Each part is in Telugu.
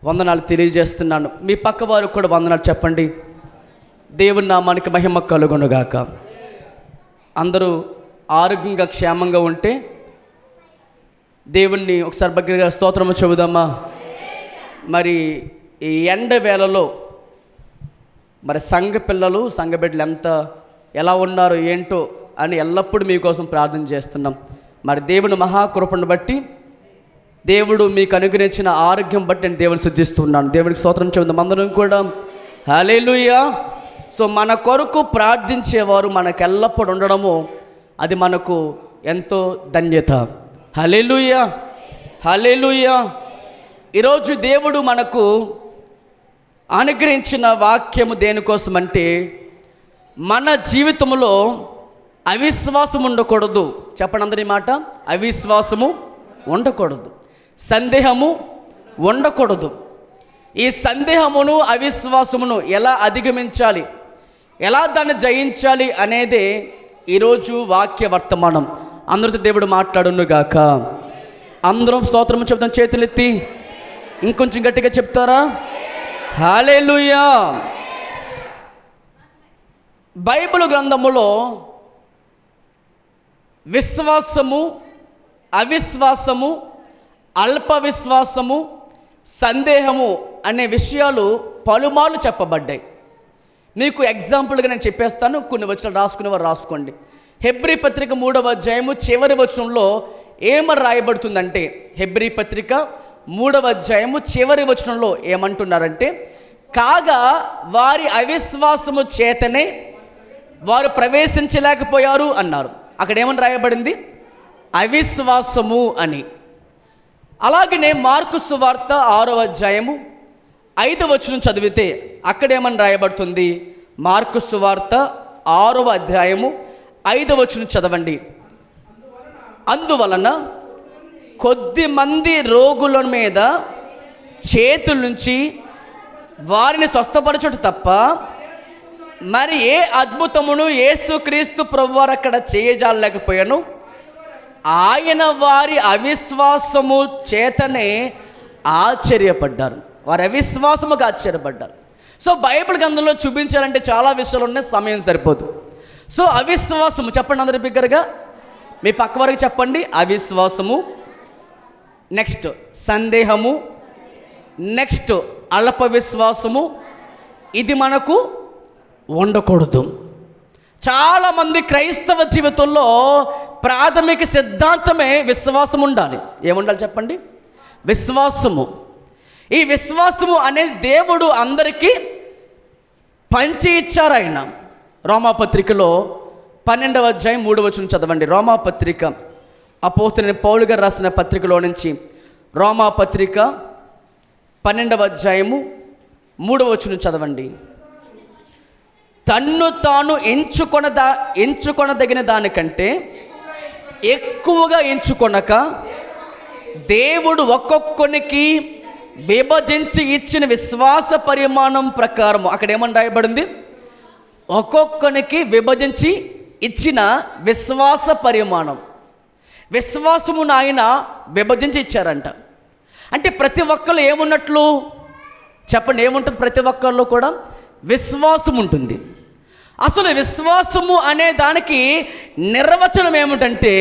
వందనాలు తెలియజేస్తున్నాను. మీ పక్క వారికి కూడా వందనాలు చెప్పండి. దేవుని నామానికి మహిమ కలుగునుగాక. అందరూ ఆరోగ్యంగా క్షేమంగా ఉంటే దేవుణ్ణి ఒకసారి దగ్గరగా స్తోత్రము చెబుదామా. మరి ఈ ఎండ వేళలో మరి సంఘ పిల్లలు సంఘ బిడ్డలు ఎలా ఉన్నారు ఏంటో అని ఎల్లప్పుడూ మీకోసం ప్రార్థన చేస్తున్నాం. మరి దేవుని మహాకృపను బట్టి, దేవుడు మీకు అనుగ్రహించిన ఆరోగ్యం బట్టి నేను దేవుని స్తుతిస్తున్నాను. దేవునికి స్తోత్రం చెబుదాం అందరం కూడా. హల్లెలూయా. సో మన కొరకు ప్రార్థించేవారు మనకు ఎల్లప్పుడూ ఉండడము అది మనకు ఎంతో ధన్యత. హల్లెలూయా, హల్లెలూయా. ఈరోజు దేవుడు మనకు అనుగ్రహించిన వాక్యము దేనికోసం అంటే, మన జీవితంలో అవిశ్వాసం ఉండకూడదు. చెప్పండి అందరి మాట. అవిశ్వాసము ఉండకూడదు, సందేహము ఉండకూడదు. ఈ సందేహమును అవిశ్వాసమును ఎలా అధిగమించాలి, ఎలా దాన్ని జయించాలి అనేదే ఈరోజు వాక్య వర్తమానం. అందరితో దేవుడు మాట్లాడునుగాక. అందరం స్తోత్రము చెప్తాం. చేతులెత్తి ఇంకొంచెం గట్టిగా చెప్తారా? హల్లెలూయా. బైబిల్ గ్రంథములో విశ్వాసము, అవిశ్వాసము, అల్ప విశ్వాసము, సందేహము అనే విషయాలు పలుమార్లు చెప్పబడ్డాయి. మీకు ఎగ్జాంపుల్గా నేను చెప్పేస్తాను. కొన్ని వచనాలు రాసుకునేవారు రాసుకోండి. హెబ్రీ పత్రిక 3వ అధ్యాయము చివరి వచనంలో ఏమని రాయబడుతుందంటే, హెబ్రీ పత్రిక 3వ అధ్యాయము చివరి వచనంలో ఏమంటున్నారంటే, కాగా వారి అవిశ్వాసము చేతనే వారు ప్రవేశించలేకపోయారు అన్నారు. అక్కడ ఏమని రాయబడింది? అవిశ్వాసము అని. అలాగనే మార్కు సువార్త 6వ అధ్యాయము 5వ వచనం చదివితే అక్కడేమని రాయబడుతుంది? మార్కు సువార్త 6వ అధ్యాయము 5వ వచనం చదవండి. అందువలన కొద్ది మంది రోగుల మీద చేతులుంచి వారిని స్వస్థపరచుట తప్ప మరి ఏ అద్భుతమును యేసుక్రీస్తు ప్రభువారు అక్కడ చేయజాలలేకపోయాను. ఆయన వారి అవిశ్వాసము చేతనే ఆశ్చర్యపడ్డారు. వారి అవిశ్వాసముగా ఆశ్చర్యపడ్డారు. సో బైబిల్ గ్రంథంలో చూపించాలంటే చాలా విషయాలు ఉన్నాయి, సమయం సరిపోదు. సో అవిశ్వాసము చెప్పండి అందరి బిగ్గరగా. మీ పక్క వరకు చెప్పండి. అవిశ్వాసము, నెక్స్ట్ సందేహము, నెక్స్ట్ అల్ప విశ్వాసము. ఇది మనకు ఉండకూడదు. చాలామంది క్రైస్తవ జీవితంలో ప్రాథమిక సిద్ధాంతమే విశ్వాసం ఉండాలి. ఏముండాలి చెప్పండి? విశ్వాసము. ఈ విశ్వాసము అనేది దేవుడు అందరికీ పంచి ఇచ్చారు ఆయన. రోమాపత్రికలో 12వ అధ్యాయం 3వ వచనం చదవండి. రోమాపత్రిక అపోస్తలుడైన పౌలు గారు రాసిన పత్రికలో నుంచి రోమాపత్రిక 12వ అధ్యాయము 3వ వచనం చదవండి. తన్ను తాను ఎంచుకొనదగిన దానికంటే ఎక్కువగా ఎంచుకొనక దేవుడు ఒక్కొక్కనికి విభజించి ఇచ్చిన విశ్వాస పరిమాణం ప్రకారము. అక్కడ ఏమని రాయబడింది? ఒక్కొక్కనికి విభజించి ఇచ్చిన విశ్వాస పరిమాణం. విశ్వాసమును ఆయన విభజించి ఇచ్చారంట. అంటే ప్రతి ఒక్కరు ఏమున్నట్లు చెప్పండి? ఏముంటుంది? ప్రతి ఒక్కరిలో కూడా విశ్వాసం ఉంటుంది. అసలు విశ్వాసము అనే దానికి నిర్వచనం ఏమిటంటే,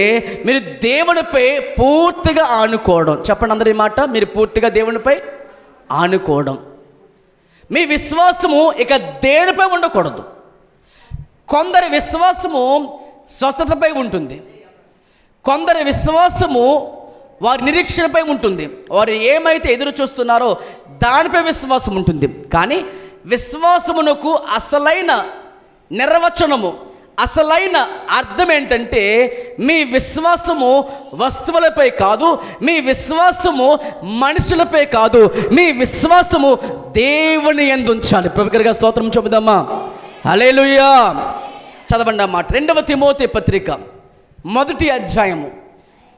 మీరు దేవునిపై పూర్తిగా ఆనుకోవడం. చెప్పండి అందరి మాట. మీరు పూర్తిగా దేవునిపై ఆనుకోవడం. మీ విశ్వాసము ఇక దేనిపై ఉండకూడదు. కొందరి విశ్వాసము స్వస్థతపై ఉంటుంది, కొందరి విశ్వాసము వారి నిరీక్షణపై ఉంటుంది. వారు ఏమైతే ఎదురు చూస్తున్నారో దానిపై విశ్వాసం ఉంటుంది. కానీ విశ్వాసమునకు అసలైన నిర్వచనము, అసలైన అర్థం ఏంటంటే, మీ విశ్వాసము వస్తువులపై కాదు, మీ విశ్వాసము మనుషులపై కాదు, మీ విశ్వాసము దేవుని యందు ఉంచాలి. ప్రభువుగా స్తోత్రం చెబుదామా. హల్లెలూయా. చదవండి అన్నమాట. 2వ తిమోతి పత్రిక 1వ అధ్యాయము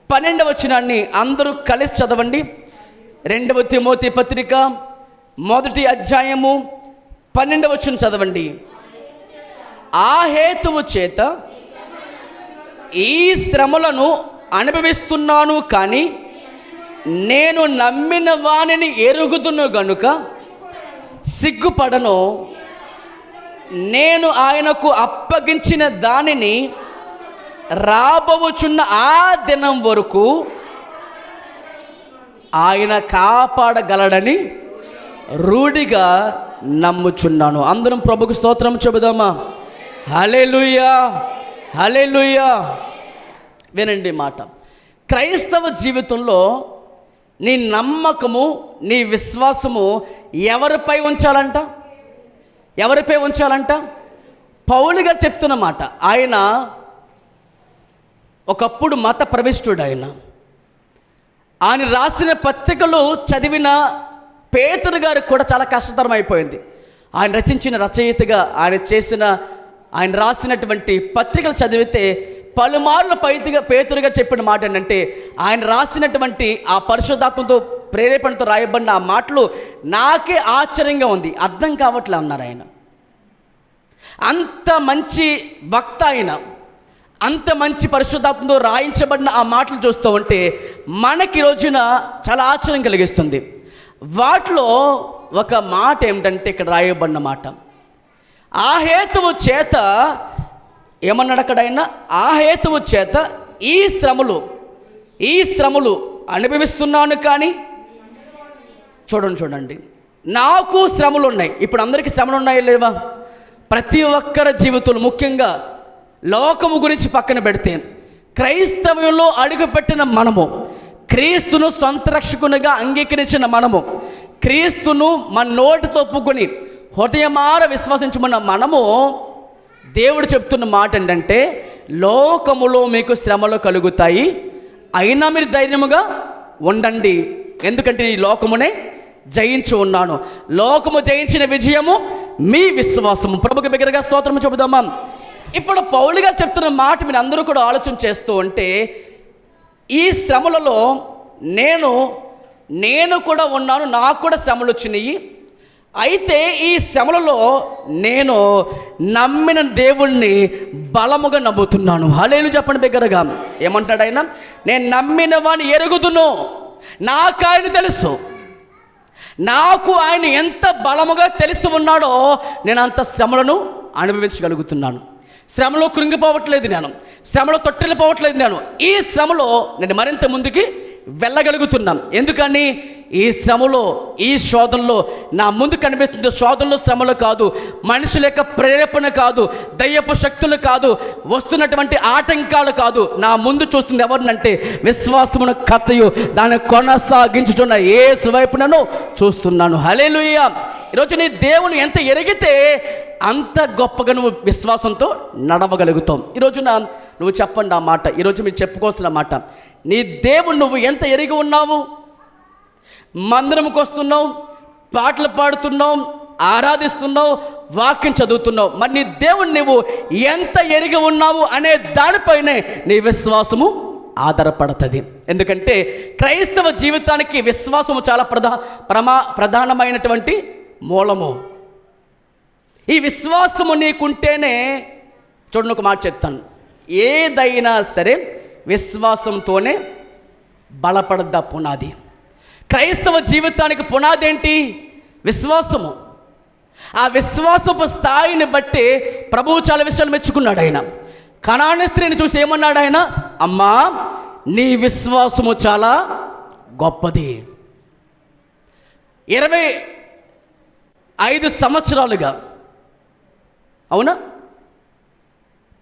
12వ వచనాన్ని అందరూ కలిసి చదవండి. 2వ తిమోతి పత్రిక 1వ అధ్యాయము 12వ వచనం చదవండి. ఆ హేతువు చేత ఈ శ్రమలను అనుభవిస్తున్నాను, కానీ నేను నమ్మిన వానిని ఎరుగుదును గనుక సిగ్గుపడను. నేను ఆయనకు అప్పగించిన దానిని రాబోచున్న ఆ దినం వరకు ఆయన కాపాడగలడని రూఢిగా నమ్ముచున్నాను. అందరం ప్రభుకు స్తోత్రం చెబుదామా? హల్లెలూయా, హల్లెలూయా. వినండి మాట. క్రైస్తవ జీవితంలో నీ నమ్మకము, నీ విశ్వాసము ఎవరిపై ఉంచాలంట? ఎవరిపై ఉంచాలంట? పౌలు గారు చెప్తున్నమాట. ఆయన ఒకప్పుడు మత ప్రవిష్టుడు. ఆయన రాసిన పత్రికలు చదివిన పేతురు గారికి కూడా చాలా కష్టతరం అయిపోయింది. ఆయన రచించిన రచయితగా ఆయన రాసినటువంటి పత్రికలు చదివితే పలుమార్లు పేతురుగా చెప్పిన మాట ఏంటంటే, ఆయన రాసినటువంటి ఆ పరిశుద్ధాత్మతో ప్రేరేపణతో రాయబడిన ఆ మాటలు నాకే ఆశ్చర్యంగా ఉంది, అర్థం కావట్లే అన్నారు ఆయన. అంత మంచి వక్త ఆయన, అంత మంచి పరిశుద్ధాత్మతో రాయించబడిన ఆ మాటలు చూస్తూ ఉంటే మనకి రోజున చాలా ఆశ్చర్యం కలిగిస్తుంది. వాటిలో ఒక మాట ఏమిటంటే, ఇక్కడ రాయబడిన మాట, ఆ హేతువు చేత ఏమన్నాడు అక్కడ ఆయన? ఆ హేతువు చేత ఈ శ్రమలు అనుభవిస్తున్నాను. కానీ చూడండి, నాకు శ్రమలు ఉన్నాయి. ఇప్పుడు అందరికీ శ్రమలు ఉన్నాయి లేవా? ప్రతి ఒక్కరి జీవితంలో, ముఖ్యంగా లోకము గురించి పక్కన పెడితే క్రైస్తవ్యంలో అడుగుపెట్టిన మనము, క్రీస్తును సొంత రక్షకునిగా అంగీకరించిన మనము, క్రీస్తును మన నోటితో ఒప్పుకొని హృదయమార విశ్వసించమన్న మనము, దేవుడు చెప్తున్న మాట ఏంటంటే, లోకములో మీకు శ్రమలు కలుగుతాయి, అయినా మీరు ధైర్యముగా ఉండండి, ఎందుకంటే ఈ లోకమునే జయించి ఉన్నాను. లోకము జయించిన విజయము మీ విశ్వాసము. ప్రభుకి బిగ్గరగా స్తోత్రము చెబుదామా? ఇప్పుడు పౌలు గారు చెప్తున్న మాట మీరు అందరూ కూడా ఆలోచన చేస్తూ ఉంటే, ఈ శ్రమలలో నేను కూడా ఉన్నాను, నాకు కూడా శ్రమలు వచ్చినాయి. అయితే ఈ శ్రమలలో నేను నమ్మిన దేవుణ్ణి బలముగా నమ్ముతున్నాను. హల్లెలూయా చెప్పండి బిగ్గరగా. ఏమంటాడు ఆయన? నేను నమ్మిన వాడిని ఎరుగుదును, నాకు ఆయన తెలుసు. నాకు ఆయన ఎంత బలముగా తెలిసి ఉన్నాడో నేను అంత శ్రమలను అనుభవించగలుగుతున్నాను. శ్రమలో కృంగిపోవట్లేదు నేను, శ్రమలో తొట్టిల్లిపోవట్లేదు నేను. ఈ శ్రమలో నేను మరింత ముందుకి వెళ్ళగలుగుతున్నాను. ఎందుకని? ఈ శ్రమలో, ఈ శోధనలో నా ముందు కనిపిస్తుంది శోధనలో శ్రమలు కాదు, మనుషుల యొక్క ప్రేరేపణ కాదు, దయ్యపు శక్తులు కాదు, వస్తున్నటువంటి ఆటంకాలు కాదు. నా ముందు చూస్తుంది ఎవరినంటే విశ్వాసమును కర్తయు దాన్ని కొనసాగించుతున్న యేసు వైపునను చూస్తున్నాను. హల్లెలూయా. ఈరోజు నీ దేవుని ఎంత ఎరిగితే అంత గొప్పగా నువ్వు విశ్వాసంతో నడవగలుగుతావు. ఈరోజున నువ్వు చెప్పండి ఆ మాట, ఈరోజు మీరు చెప్పుకోవాల్సిన మాట. నీ దేవుడు నువ్వు ఎంత ఎరిగి ఉన్నావు? మందిరంకి వస్తున్నావు, పాటలు పాడుతున్నావు, ఆరాధిస్తున్నావు, వాక్యం చదువుతున్నావు. మరి నీ దేవుడు నువ్వు ఎంత ఎరిగి ఉన్నావు అనే దానిపైనే నీ విశ్వాసము ఆధారపడుతుంది. ఎందుకంటే క్రైస్తవ జీవితానికి విశ్వాసము చాలా ప్రధానమైనటువంటి మూలము. ఈ విశ్వాసము నీకుంటేనే, చూడండి ఒక మాట చెప్తాను, ఏదైనా సరే విశ్వాసంతోనే బలపడద్దా పునాది. క్రైస్తవ జీవితానికి పునాది ఏంటి? విశ్వాసము. ఆ విశ్వాసపు స్థాయిని బట్టి ప్రభువు చాలా విషయాలు మెచ్చుకున్నాడు. ఆయన కనాను స్త్రీని చూసి ఏమన్నాడు ఆయన? అమ్మా, నీ విశ్వాసము చాలా గొప్పది. 25 సంవత్సరాలుగా, అవునా,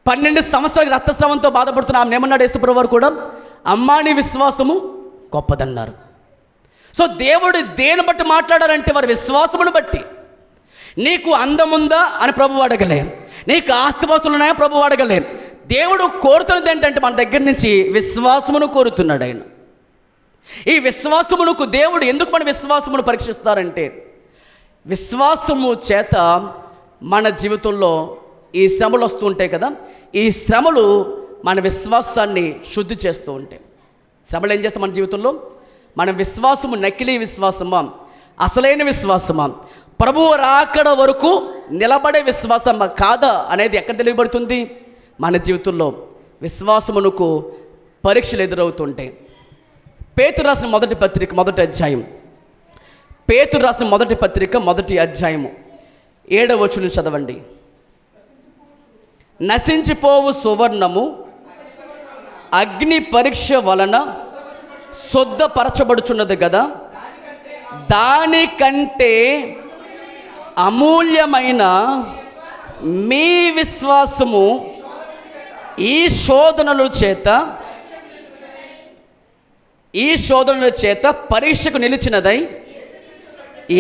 12 సంవత్సరాలు రక్తస్రావంతో బాధపడుతున్న ఆమె ఏమన్నాడు యేసుప్రభువు వారు కూడా? అమ్మా, నీ విశ్వాసము గొప్పదన్నారు. సో దేవుడు దేని బట్టి మాట్లాడారంటే వారి విశ్వాసమును బట్టి. నీకు అందముందా అని ప్రభువు అడగలే, నీకు ఆస్తిపాస్తులు ఉన్నాయా ప్రభువు అడగలే. దేవుడు కోరుతున్నది ఏంటంటే మన దగ్గర నుంచి విశ్వాసమును కోరుతున్నాడు ఆయన. ఈ విశ్వాసమునకు దేవుడు ఎందుకు మన విశ్వాసమును పరీక్షిస్తారంటే, విశ్వాసము చేత మన జీవితంలో ఈ శ్రమలు వస్తూ ఉంటాయి కదా, ఈ శ్రమలు మన విశ్వాసాన్ని శుద్ధి చేస్తూ ఉంటాయి. శ్రమలు ఏం చేస్తాం మన జీవితంలో? మన విశ్వాసము నకిలీ విశ్వాసమా, అసలైన విశ్వాసమా, ప్రభువు రాకడ వరకు నిలబడే విశ్వాసమా కాదా అనేది ఎక్కడ తెలియబడుతుంది? మన జీవితంలో విశ్వాసమునకు పరీక్షలు ఎదురవుతుంటాయి. పేతురు రాసిన మొదటి పత్రిక మొదటి అధ్యాయం, పేతురు రాసిన మొదటి పత్రిక మొదటి అధ్యాయము 7వ వచనం చదవండి. నశించిపోవు సువర్ణము అగ్ని పరీక్ష వలన శుద్ధపరచబడుచున్నది కదా, దానికంటే అమూల్యమైన మీ విశ్వాసము ఈ శోధనల చేత పరీక్షకు నిలిచినదై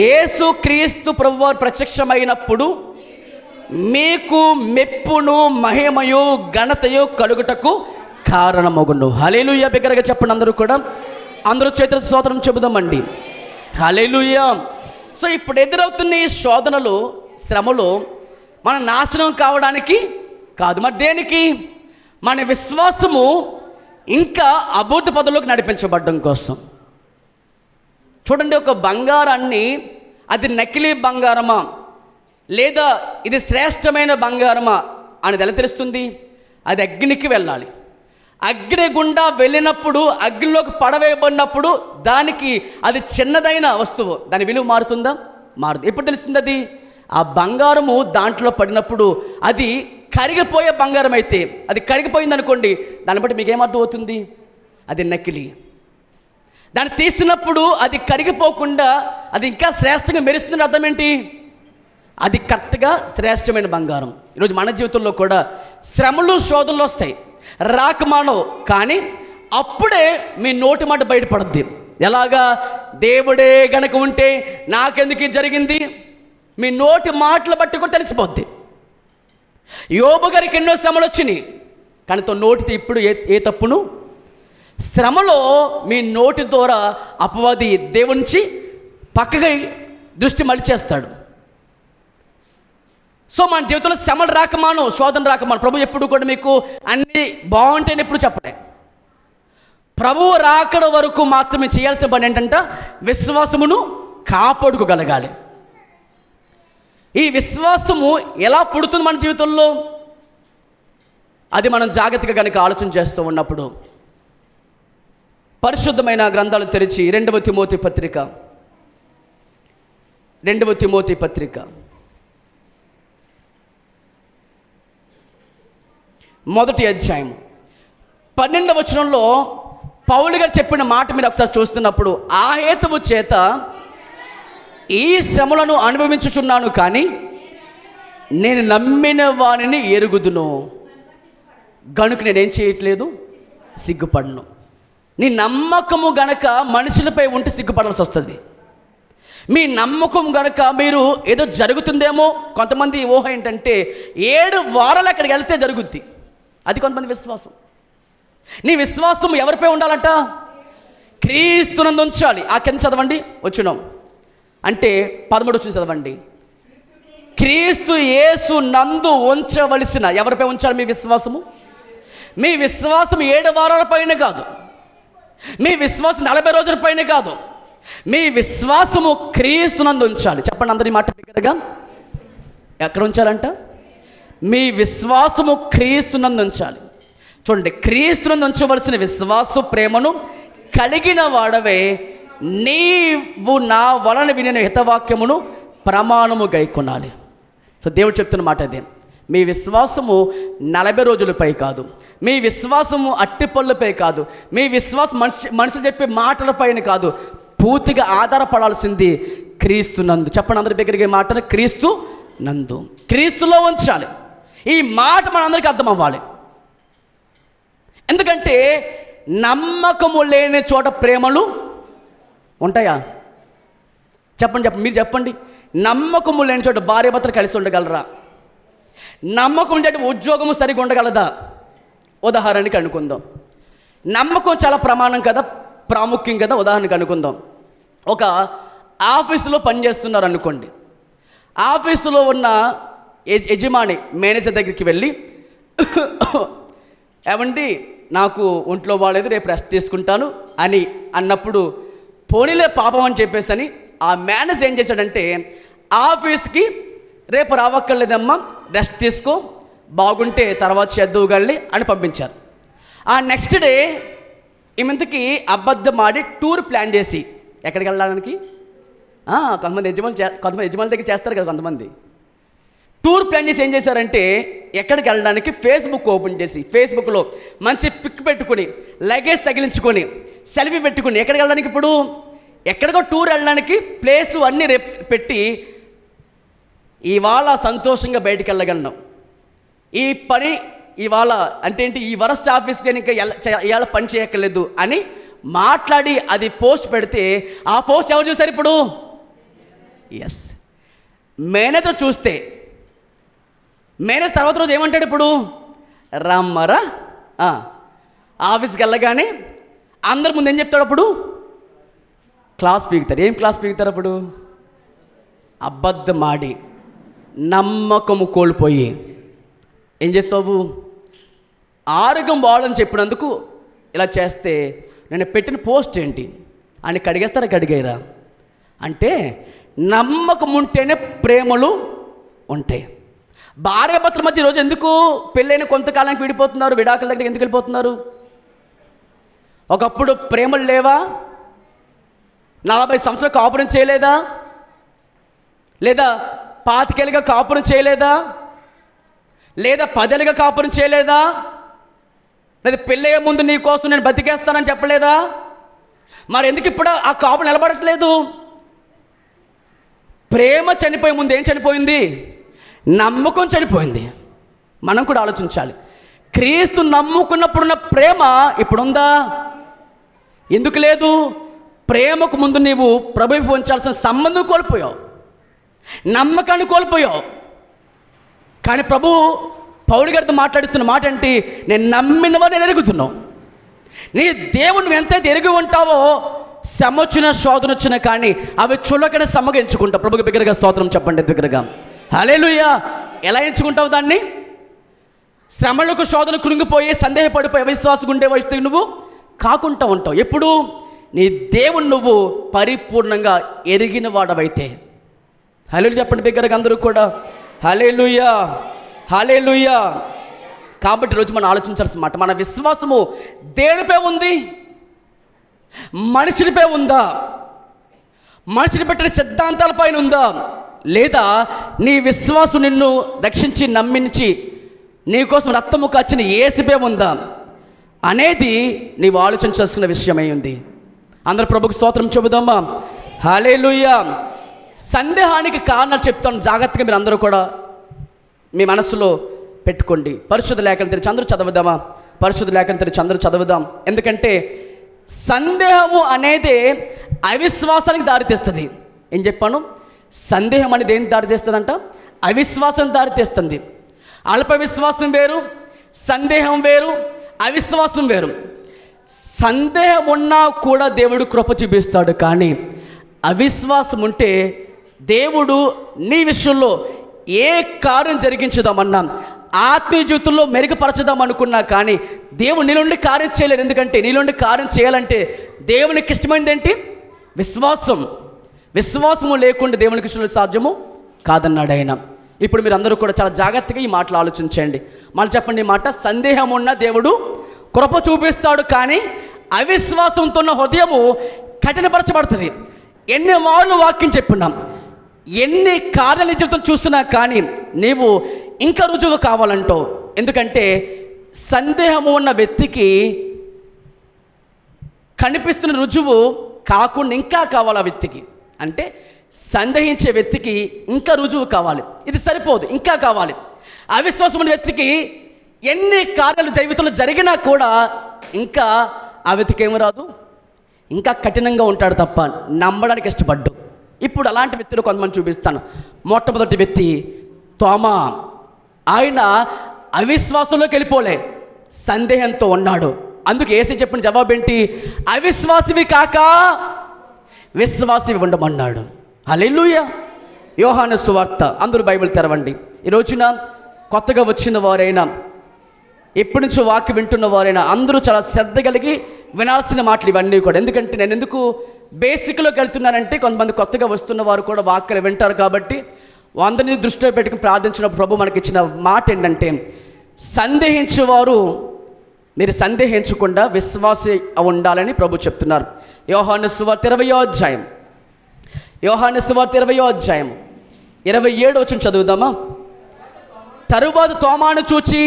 యేసుక్రీస్తు ప్రభువారు ప్రత్యక్షమైనప్పుడు మీకు మెప్పును మహిమయు ఘనతయు కలుగుటకు కారణమగును. హల్లెలూయా. బిగ్గరగా చెప్పండి అందరూ కూడా. అందరూ చేతుల స్తోత్రం చెబుదామండి. హల్లెలూయా. సో ఇప్పుడు ఎదురవుతున్న ఈ శోధనలు, శ్రమలు మన నాశనం కావడానికి కాదు, మరి దేనికి? మన విశ్వాసము ఇంకా అభివృద్ధి పదవులకు నడిపించబడడం కోసం. చూడండి, ఒక బంగారాన్ని అది నకిలీ బంగారమా లేదా ఇది శ్రేష్టమైన బంగారమా అనేది ఎలా తెలుస్తుంది? అది అగ్నికి వెళ్ళాలి. అగ్ని గుండా వెళ్ళినప్పుడు, అగ్నిలోకి పడవేయబడినప్పుడు దానికి అది చిన్నదైన వస్తువు, దాని విలువ మారుతుందా? మారుతుంది. ఎప్పుడు తెలుస్తుంది అది? ఆ బంగారము దాంట్లో పడినప్పుడు అది కరిగిపోయే బంగారం అయితే, అది కరిగిపోయింది అనుకోండి, దాన్ని బట్టి మీకు ఏమర్థం అవుతుంది? అది నకిలీ. దాన్ని తీసినప్పుడు అది కరిగిపోకుండా అది ఇంకా శ్రేష్టంగా మెరుస్తుంది. అర్థం ఏంటి? అది కరెక్ట్గా శ్రేష్టమైన బంగారం. ఈరోజు మన జీవితంలో కూడా శ్రమలు, శోధనలు వస్తాయి, రాకమానవు. కానీ అప్పుడే మీ నోటి మాట బయటపడుద్ది. ఎలాగా? దేవుడే గనక ఉంటే నాకెందుకు జరిగింది? మీ నోటి మాటలు బట్టి కూడా తెలిసిపోద్ది. యోబు గారికి ఎన్నో శ్రమలు వచ్చినాయి, కానీ నోటితో ఇప్పుడు ఏ తప్పును, శ్రమలో మీ నోటి ద్వారా అపవాది దేవునికి పక్కగా దృష్టి మలిచేస్తాడు. సో మన జీవితంలో శ్రమలు రాకమాను, శోధన రాకమాను. ప్రభు ఎప్పుడు కూడా మీకు అన్నీ బాగుంటాయని ఎప్పుడు చెప్పలే. ప్రభువు రాకడ వరకు మాత్రమే చేయాల్సిన పని ఏంటంటే విశ్వాసమును కాపాడుకోగలగాలి. ఈ విశ్వాసము ఎలా పుడుతుంది మన జీవితంలో? అది మనం జాగ్రత్తగా కనుక ఆలోచన చేస్తూ ఉన్నప్పుడు పరిశుద్ధమైన గ్రంథాలు తెరిచి 2వ తిమోతి పత్రిక 1వ అధ్యాయం 12వ వచనంలో పౌలు గారు చెప్పిన మాట మీరు ఒకసారి చూస్తున్నప్పుడు, ఆ హేతువు చేత ఈ శ్రమలను అనుభవించుచున్నాను, కానీ నేను నమ్మిన వానిని ఎరుగుదును గనుక నేనేం చేయట్లేదు, సిగ్గుపడను. నీ నమ్మకము గనక మనుషులపై ఉంటే సిగ్గుపడాల్సి వస్తుంది. మీ నమ్మకం గనక మీరు ఏదో జరుగుతుందేమో, కొంతమంది ఊహ ఏంటంటే 7 వారాలు అక్కడికి వెళ్తే జరుగుద్ది, అది కొంతమంది విశ్వాసం. నీ విశ్వాసం ఎవరిపై ఉండాలంట? క్రీస్తునందు ఉంచాలి. ఆ కింద చదవండి, వచ్చినాం అంటే 13 వచ్చి చదవండి. క్రీస్తు యేసు నందు ఉంచవలసిన, ఎవరిపై ఉంచాలి మీ విశ్వాసము? మీ విశ్వాసం 7 వారాల పైన కాదు, మీ విశ్వాసం 40 రోజుల పైన కాదు, మీ విశ్వాసము క్రీస్తునందు ఉంచాలి. చెప్పండి అందరి మాట దగ్గరగా. ఎక్కడ ఉంచాలంట? మీ విశ్వాసము క్రీస్తునందు ఉంచాలి. చూడండి, క్రీస్తునందు ఉంచవలసిన విశ్వాస ప్రేమను కలిగిన వాడవే నీవు నా వలన వినిన హితవాక్యమును ప్రమాణము గైకొనాలి. సో దేవుడు చెప్తున్న మాట అదే. మీ విశ్వాసము 40 రోజులపై కాదు, మీ విశ్వాసము అట్టిపళ్ళపై కాదు, మీ విశ్వాసం మనుషులు చెప్పే మాటలపైన కాదు, పూర్తిగా ఆధారపడాల్సింది క్రీస్తునందు. చెప్పండి అందరి దగ్గరికి మాటను, క్రీస్తు నందు, క్రీస్తులో ఉంచాలి. ఈ మాట మనందరికీ అర్థం అవ్వాలి. ఎందుకంటే నమ్మకము లేని చోట ప్రేమలు ఉంటాయా? చెప్పండి మీరు చెప్పండి. నమ్మకము లేని చోట భార్యాభర్తలు కలిసి ఉండగలరా? నమ్మకం అంటే ఉద్యోగము సరిగా ఉండగలదా? ఉదాహరణకి అనుకుందాం, నమ్మకం చాలా ప్రమాణం కదా, ప్రాముఖ్యం కదా. ఉదాహరణకు అనుకుందాం, ఒక ఆఫీసులో పనిచేస్తున్నారు అనుకోండి. ఆఫీసులో ఉన్న యజమాని మేనేజర్ దగ్గరికి వెళ్ళి, ఏమండి నాకు ఒంట్లో బాగాలేదు, రేపు రెస్ట్ తీసుకుంటాను అని అన్నప్పుడు, పోనీలే పాపం అని చెప్పేసి అని ఆ మేనేజర్ ఏం చేశాడంటే, ఆఫీస్కి రేపు రావక్కర్లేదమ్మా, రెస్ట్ తీసుకో, బాగుంటే తర్వాత చేద్దువుగళ్ళి అని పంపించారు. ఆ నెక్స్ట్ డే ఈమెంతకి అబద్ధం ఆడి టూర్ ప్లాన్ చేసి ఎక్కడికి వెళ్ళడానికి, కొంతమంది యజమానుల దగ్గర చేస్తారు కదా, కొంతమంది టూర్ ప్లాన్ చేసి ఏం చేశారంటే ఎక్కడికి వెళ్ళడానికి ఫేస్బుక్ ఓపెన్ చేసి ఫేస్బుక్లో మంచి పిక్ పెట్టుకొని లగేజ్ తగిలించుకొని సెల్ఫీ పెట్టుకుని ఎక్కడికి వెళ్ళడానికి, ఇప్పుడు ఎక్కడికో టూర్ వెళ్ళడానికి ప్లేసు అన్నీ పెట్టి ఇవాళ సంతోషంగా బయటికి వెళ్ళగలను, ఈ పని ఇవాళ అంటే ఏంటి, ఈ వరస్ట్ ఆఫీస్కి నేను ఇంకా ఇవాళ పని చేయక్కర్లేదు అని మాట్లాడి అది పోస్ట్ పెడితే ఆ పోస్ట్ ఎవరు చూశారు ఇప్పుడు? ఎస్, మేనేజర్ చూస్తే మేనేజర్ తర్వాత రోజు ఏమంటాడు ఇప్పుడు? రమ్మరా ఆఫీస్కి వెళ్ళగానే అందరి ముందు ఏం చెప్తాడు అప్పుడు? క్లాస్ పీకుతారు. ఏం క్లాస్ పీకుతారు అప్పుడు? అబద్ధమాడి నమ్మకము కోల్పోయి ఏం చేస్తావు? ఆరోగ్యం బాగాలని చెప్పినందుకు ఇలా చేస్తే నేను పెట్టిన పోస్ట్ ఏంటి అని కడిగేస్తారా, కడిగేరా? అంటే నమ్మకం ఉంటేనే ప్రేమలు ఉంటాయి. భార్యాభర్తల మధ్య ఈరోజు ఎందుకు పెళ్ళైన కొంతకాలానికి విడిపోతున్నారు, విడాకుల దగ్గరికి ఎందుకు వెళ్ళిపోతున్నారు? ఒకప్పుడు ప్రేమలు లేవా? 40 సంవత్సరాలు కాపురం చేయలేదా? లేదా 25 ఏళ్ళుగా కాపురం చేయలేదా? లేదా 10 ఏళ్ళుగా కాపురం చేయలేదా? లేదా పెళ్ళయ్యే ముందు నీ కోసం నేను బతికేస్తానని చెప్పలేదా? మరి ఎందుకు ఇప్పుడు ఆ కాపురం నిలబడట్లేదు? ప్రేమ చనిపోయే ముందు ఏం చనిపోయింది? నమ్మకం చనిపోయింది. మనం కూడా ఆలోచించాలి. క్రీస్తు నమ్ముకున్నప్పుడున్న ప్రేమ ఇప్పుడుందా? ఎందుకు లేదు? ప్రేమకు ముందు నీవు ప్రభువుకు ఉంచాల్సిన సంబంధం కోల్పోయావు, నమ్మకాన్ని కోల్పోయావు. కానీ ప్రభు పౌలు గారితో మాట్లాడిస్తున్న మాట ఏంటి? నేను నమ్మినవా నేను ఎరుగుతున్నావు. నీ దేవుని ఎంతైతే ఎరిగి ఉంటావో శ్రమ వచ్చిన శోధన వచ్చినా కానీ అవి చులకన శ్రమగా ఎంచుకుంటావు. ప్రభుకి బిగ్గరగా స్తోత్రం చెప్పండి, బిగ్గరగా హల్లెలూయా. ఎలా ఎంచుకుంటావు దాన్ని? శ్రమలకు శోధన కృంగిపోయి సందేహపడిపోయి అవిశ్వాసం ఉండే వస్తే నువ్వు కాకుండా ఉంటావు. ఎప్పుడు? నీ దేవుని నువ్వు పరిపూర్ణంగా ఎరిగిన వాడవైతే. హల్లెలూయా చెప్పండి బిగ్గరగా అందరూ కూడా హల్లెలూయా, హల్లెలూయా. కాబట్టి ఈరోజు మనం ఆలోచించాల్సిన మాట, మన విశ్వాసము దేనిపై ఉంది? మనిషినిపై ఉందా? మనిషిని పెట్టిన సిద్ధాంతాలపైన ఉందా? లేదా నీ విశ్వాసం నిన్ను రక్షించి నమ్మించి నీకోసం రక్తము కాచిన యేసుపై ఉందా అనేది నీవు ఆలోచించాల్సిన విషయమై ఉంది. అందరూ ప్రభుకు స్తోత్రం చెబుదామా? హల్లెలూయా. సందేహానికి కారణాలు చెప్తాను, జాగ్రత్తగా మీరు అందరూ కూడా మీ మనస్సులో పెట్టుకోండి. పరిశుద్ధ లేఖనం తెరిచి అందరూ చదువుదామా? పరిశుద్ధ లేఖనం తెరిచి అందరూ చదువుదాం. ఎందుకంటే సందేహము అనేది అవిశ్వాసానికి దారితీస్తుంది. ఏం చెప్పాను? సందేహం అనేది ఏం దారితీస్తుందంట? అవిశ్వాసం దారితీస్తుంది. అల్ప విశ్వాసం వేరు, సందేహం వేరు, అవిశ్వాసం వేరు. సందేహం ఉన్నా కూడా దేవుడు కృప చూపిస్తాడు, కానీ అవిశ్వాసం ఉంటే దేవుడు నీ విషయంలో ఏ కార్యం జరిగించుదామన్నా, ఆత్మీయ జీవితంలో మెరుగుపరచుదాం అనుకున్నా కానీ దేవుడు నీలోండి కార్యం చేయలేడు. ఎందుకంటే నీలోండి కార్యం చేయాలంటే దేవునికి ఇష్టమైనది ఏంటి? విశ్వాసం. విశ్వాసము లేకుండా దేవునికి ఇష్టం సాధ్యము కాదన్నాడు ఆయన. ఇప్పుడు మీరు అందరూ కూడా చాలా జాగ్రత్తగా ఈ మాటలు ఆలోచించండి. మళ్ళీ చెప్పండి ఈ మాట, సందేహం ఉన్న దేవుడు కృప చూపిస్తాడు, కానీ అవిశ్వాసంతో ఉన్న హృదయము కఠినపరచబడుతుంది. ఎన్ని మార్లు వాక్యం చెప్పున్నాం, ఎన్ని కార్యాల జీవితం చూసినా కానీ నీవు ఇంకా రుజువు కావాలంటో. ఎందుకంటే సందేహము ఉన్న వ్యక్తికి కనిపిస్తున్న రుజువు కాకుండా ఇంకా కావాలి ఆ వ్యక్తికి. అంటే సందేహించే వ్యక్తికి ఇంకా రుజువు కావాలి, ఇది సరిపోదు, ఇంకా కావాలి. అవిశ్వాసం ఉన్న వ్యక్తికి ఎన్ని కార్యాలు జీవితంలో జరిగినా కూడా ఇంకా ఆ వ్యక్తికి ఏమి రాదు, ఇంకా కఠినంగా ఉంటాడు తప్ప నమ్మడానికి ఇష్టపడ్డు. ఇప్పుడు అలాంటి వ్యక్తులు కొంతమంది చూపిస్తాను. మొట్టమొదటి వ్యక్తి తోమా. ఆయన అవిశ్వాసంలోకి వెళ్ళిపోలే, సందేహంతో ఉన్నాడు. అందుకు యేసు చెప్పిన జవాబు ఏంటి? అవిశ్వాసివి కాక విశ్వాసివి ఉండమన్నాడు. హల్లెలూయా. యోహాను సువార్త, అందరూ బైబిల్ తెరవండి. ఈ రోజున కొత్తగా వచ్చిన వారైనా ఎప్పటి నుంచో వాక్యం వింటున్న వారైనా అందరూ చాలా శ్రద్ధ కలిగి వినాల్సిన మాటలు ఇవన్నీ కూడా. ఎందుకంటే నేను ఎందుకు బేసిక్లోకి వెళ్తున్నానంటే కొంతమంది కొత్తగా వస్తున్న వారు కూడా వాక్యాలు వింటారు కాబట్టి అందరినీ దృష్టిలో పెట్టుకుని ప్రార్థించిన ప్రభు మనకి ఇచ్చిన మాట ఏంటంటే, సందేహించేవారు మీరు సందేహించకుండా విశ్వాసి ఉండాలని ప్రభు చెప్తున్నారు. యోహాను సువార్త 20వ అధ్యాయం, యోహాను సువార్త 20వ అధ్యాయం 27 వచనం చదువుదామా. తరువాత తోమాను చూచి,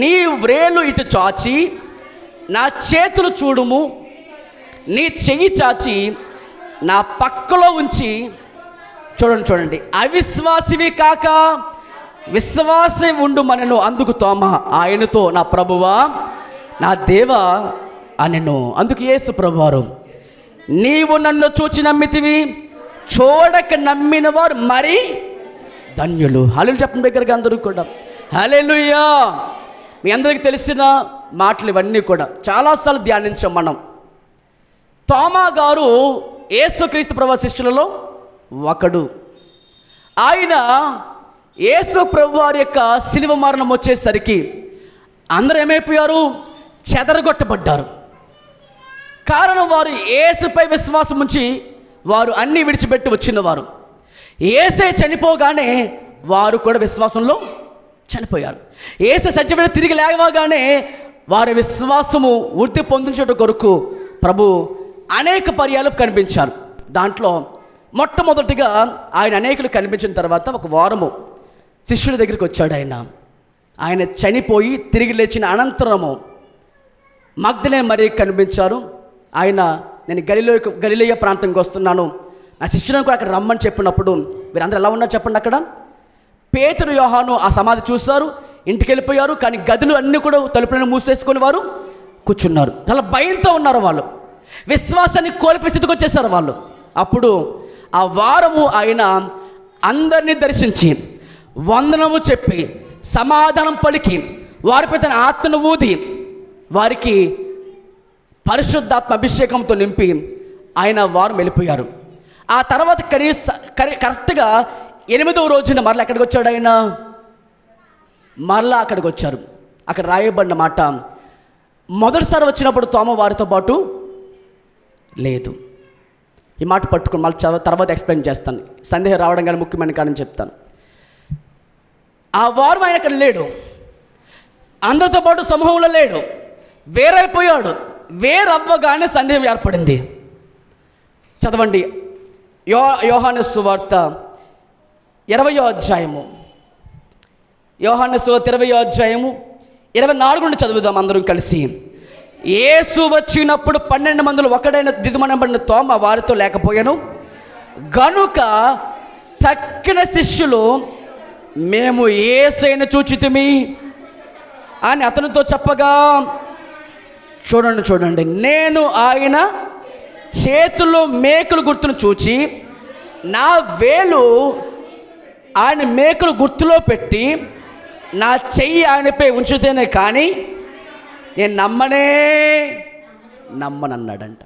నీ వ్రేలు ఇటు చాచి నా చేతులు చూడుము, నీ చెయ్యి చాచి నా పక్కలో ఉంచి. చూడండి, అవిశ్వాసివి కాక విశ్వాసం ఉండు మనను. అందుకు తోమా ఆయనతో, నా ప్రభువా నా దేవా అనెను. అందుకు యేసు ప్రభువారు, నీవు నన్ను చూచి నమ్మితివి, చూడక నమ్మిన వారు మరి ధన్యులు. హల్లెలూయా చెప్పండి దగ్గరగా అందరూ కూడా హల్లెలూయా. మీ అందరికీ తెలిసిన మాటలు ఇవన్నీ కూడా చాలాసార్లు ధ్యానించాం మనం. తోమా గారు యేసుక్రీస్తు ప్రభువు శిష్యులలో ఒకడు. ఆయన యేసు ప్రభు వారి యొక్క శిలువ మరణం వచ్చేసరికి అందరూ ఏమైపోయారు? చెదరగొట్టబడ్డారు. కారణం వారు యేసుపై విశ్వాసం ఉంచి వారు అన్నీ విడిచిపెట్టి వచ్చినవారు. యేసే చనిపోగానే వారు కూడా విశ్వాసంలో చనిపోయారు. యేసే సత్యమైన తిరిగి లేవగానే వారి విశ్వాసము వృద్ధి పొందించడం కొరకు ప్రభు అనేక పర్యాలు కనిపించారు. దాంట్లో మొట్టమొదటిగా ఆయన అనేకులు కనిపించిన తర్వాత ఒక వారము శిష్యుల దగ్గరికి వచ్చాడు. ఆయన చనిపోయి తిరిగి లేచిన అనంతరము మగ్దలేనే మరియకు కనిపించారు. ఆయన, నేను గలిలయ ప్రాంతంకి వస్తున్నాను, నా శిష్యులను కూడా అక్కడ రమ్మని చెప్పినప్పుడు వీరందరూ ఎలా ఉన్నారు చెప్పండి. అక్కడ పేతురు యోహాను ఆ సమాధి చూశారు, ఇంటికి వెళ్ళిపోయారు. కానీ గదులు అన్నీ కూడా తలుపులను మూసేసుకొని వారు కూర్చున్నారు. చాలా భయంతో ఉన్నారు వాళ్ళు. విశ్వాసాన్ని కోల్పోయే స్థితికి వచ్చేసారు వాళ్ళు. అప్పుడు ఆ వారము ఆయన అందరినీ దర్శించి వందనము చెప్పి సమాధానం పలికి వారిపై తన ఆత్మను ఊది వారికి పరిశుద్ధాత్మ అభిషేకంతో నింపి ఆయన వారు వెళ్ళిపోయారు. ఆ తర్వాత కరెక్ట్గా 8వ రోజున మరలా ఎక్కడికి వచ్చాడు ఆయన? మరలా అక్కడికి వచ్చారు. అక్కడ రాయబడిన మాట, మొదటిసారి వచ్చినప్పుడు తోమ వారితో పాటు లేదు. ఈ మాట పట్టుకుని మళ్ళీ తర్వాత ఎక్స్ప్లెయిన్ చేస్తాను. సందేహం రావడం కానీ ముఖ్యమైన కారణం చెప్తాను. ఆ వారం ఆయన అక్కడ లేడు, అందరితో పాటు సమూహంలో లేడు, వేరైపోయాడు. వేరవ్వగానే సందేహం ఏర్పడింది. చదవండి యోహాను సువార్త 20వ అధ్యాయము, యోహాను సువార్త 20వ అధ్యాయము 24 నుండి చదువుదాం అందరం కలిసి. యేసు వచ్చినప్పుడు 12 మందిలో ఒకడైన దిదుమనబడిన తోమ వారితో లేకపోయాను గనుక తక్కిన శిష్యులు మేము యేసయ్యను చూచితిమి అని అతనితో చెప్పగా, చూడండి, నేను ఆయన చేతుల్లో మేకులు గుర్తును చూచి నా వేలు ఆయన మేకులు గుర్తులో పెట్టి నా చెయ్యి ఆయనపై ఉంచితేనే కానీ నేను నమ్మనన్నాడంట.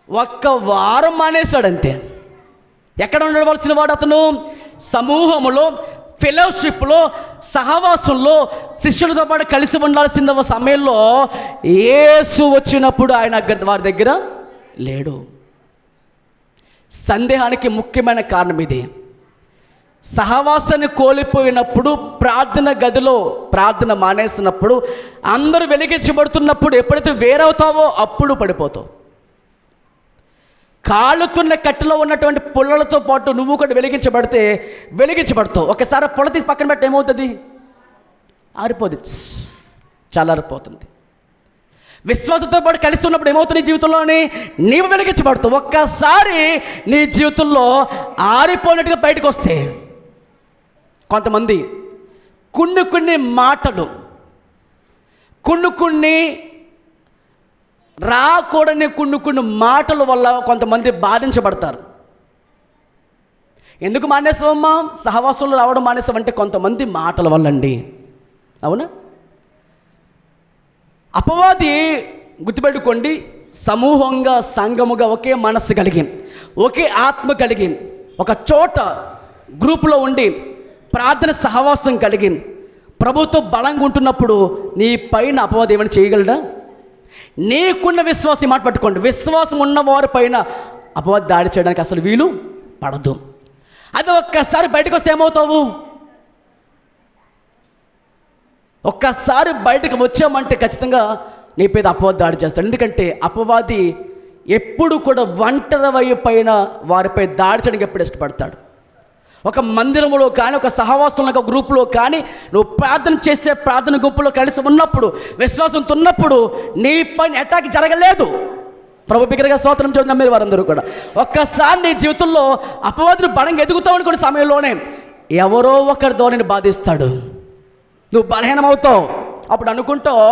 ఒక్క వారం మానేశాడంతే. ఎక్కడ ఉండవలసిన వాడు అతను? సమూహములో, ఫెలోషిప్లో, సహవాసంలో శిష్యులతో పాటు కలిసి ఉండాల్సిన సమయంలో యేసు వచ్చినప్పుడు ఆయన వారి దగ్గర లేడు. సందేహానికి ముఖ్యమైన కారణం ఇది. సహవాసాన్ని కోల్పోయినప్పుడు, ప్రార్థన గదిలో ప్రార్థన మానేసినప్పుడు, అందరూ వెలిగించబడుతున్నప్పుడు ఎప్పుడైతే వేరవుతావో అప్పుడు పడిపోతావు. కాలుతున్న కట్టెలో ఉన్నటువంటి పుల్లలతో పాటు నువ్వు కూడా వెలిగించబడతావు. ఒకసారి పొల తీసి పక్కన పెట్టి ఏమవుతుంది? ఆరిపోతుంది, చల్లారిపోతుంది. విశ్వాసంతో పాటు కలిసి ఉన్నప్పుడు ఏమవుతుంది? జీవితంలోని నీవు వెలిగించబడతావు. ఒక్కసారి నీ జీవితంలో ఆరిపోయినట్టుగా బయటకు వస్తే కొంతమంది కొన్ని మాటలు, కొన్ని రాకూడని కొన్ని మాటల వల్ల కొంతమంది బాధించబడతారు. ఎందుకు మానేసావమ్మా సహవాసంలో రావడం మానేసావంటే కొంతమంది మాటల వల్ల అండి. అవునా? అపవాది గుర్తుపెట్టుకోండి, సమూహంగా సంఘముగా ఒకే మనస్సు కలిగి, ఒకే ఆత్మ కలిగి, ఒక చోట గ్రూపులో ఉండి ప్రార్థన సహవాసం కలిగి ప్రభుతో బలంగా ఉంటున్నప్పుడు నీ పైన అపవాది ఏమైనా చేయగలడా? నీకున్న విశ్వాసం మాట పట్టుకోండి, విశ్వాసం ఉన్నవారి పైన అపవాది దాడి చేయడానికి అసలు వీలు పడదు. అది ఒక్కసారి బయటకు వస్తే ఏమవుతావు? ఒక్కసారి బయటకు వచ్చామంటే ఖచ్చితంగా నీ మీద అపవాది దాడి చేస్తాడు. ఎందుకంటే అపవాది ఎప్పుడు కూడా ఒంటరి వైపైన వారిపై దాడి చేయడానికి ఎప్పుడు ఇష్టపడతాడు. ఒక మందిరంలో కానీ, ఒక సహవాసంలో, ఒక గ్రూపులో కానీ నువ్వు ప్రార్థన చేసే ప్రార్థన గుంపులో కలిసి ఉన్నప్పుడు, విశ్వాసంతో ఉన్నప్పుడు నీ పైన అటాక్ జరగలేదు. ప్రభు బిగ్గరగా స్తోత్రం చేయండి నమ్మే వారందరూ కూడా. ఒక్కసారి నీ జీవితంలో అపవాదిని బలంగా ఎదుగుతావు అనుకునే సమయంలోనే ఎవరో ఒకరితో నేను బాధిస్తాడు, నువ్వు బలహీనమవుతావు. అప్పుడు అనుకుంటావు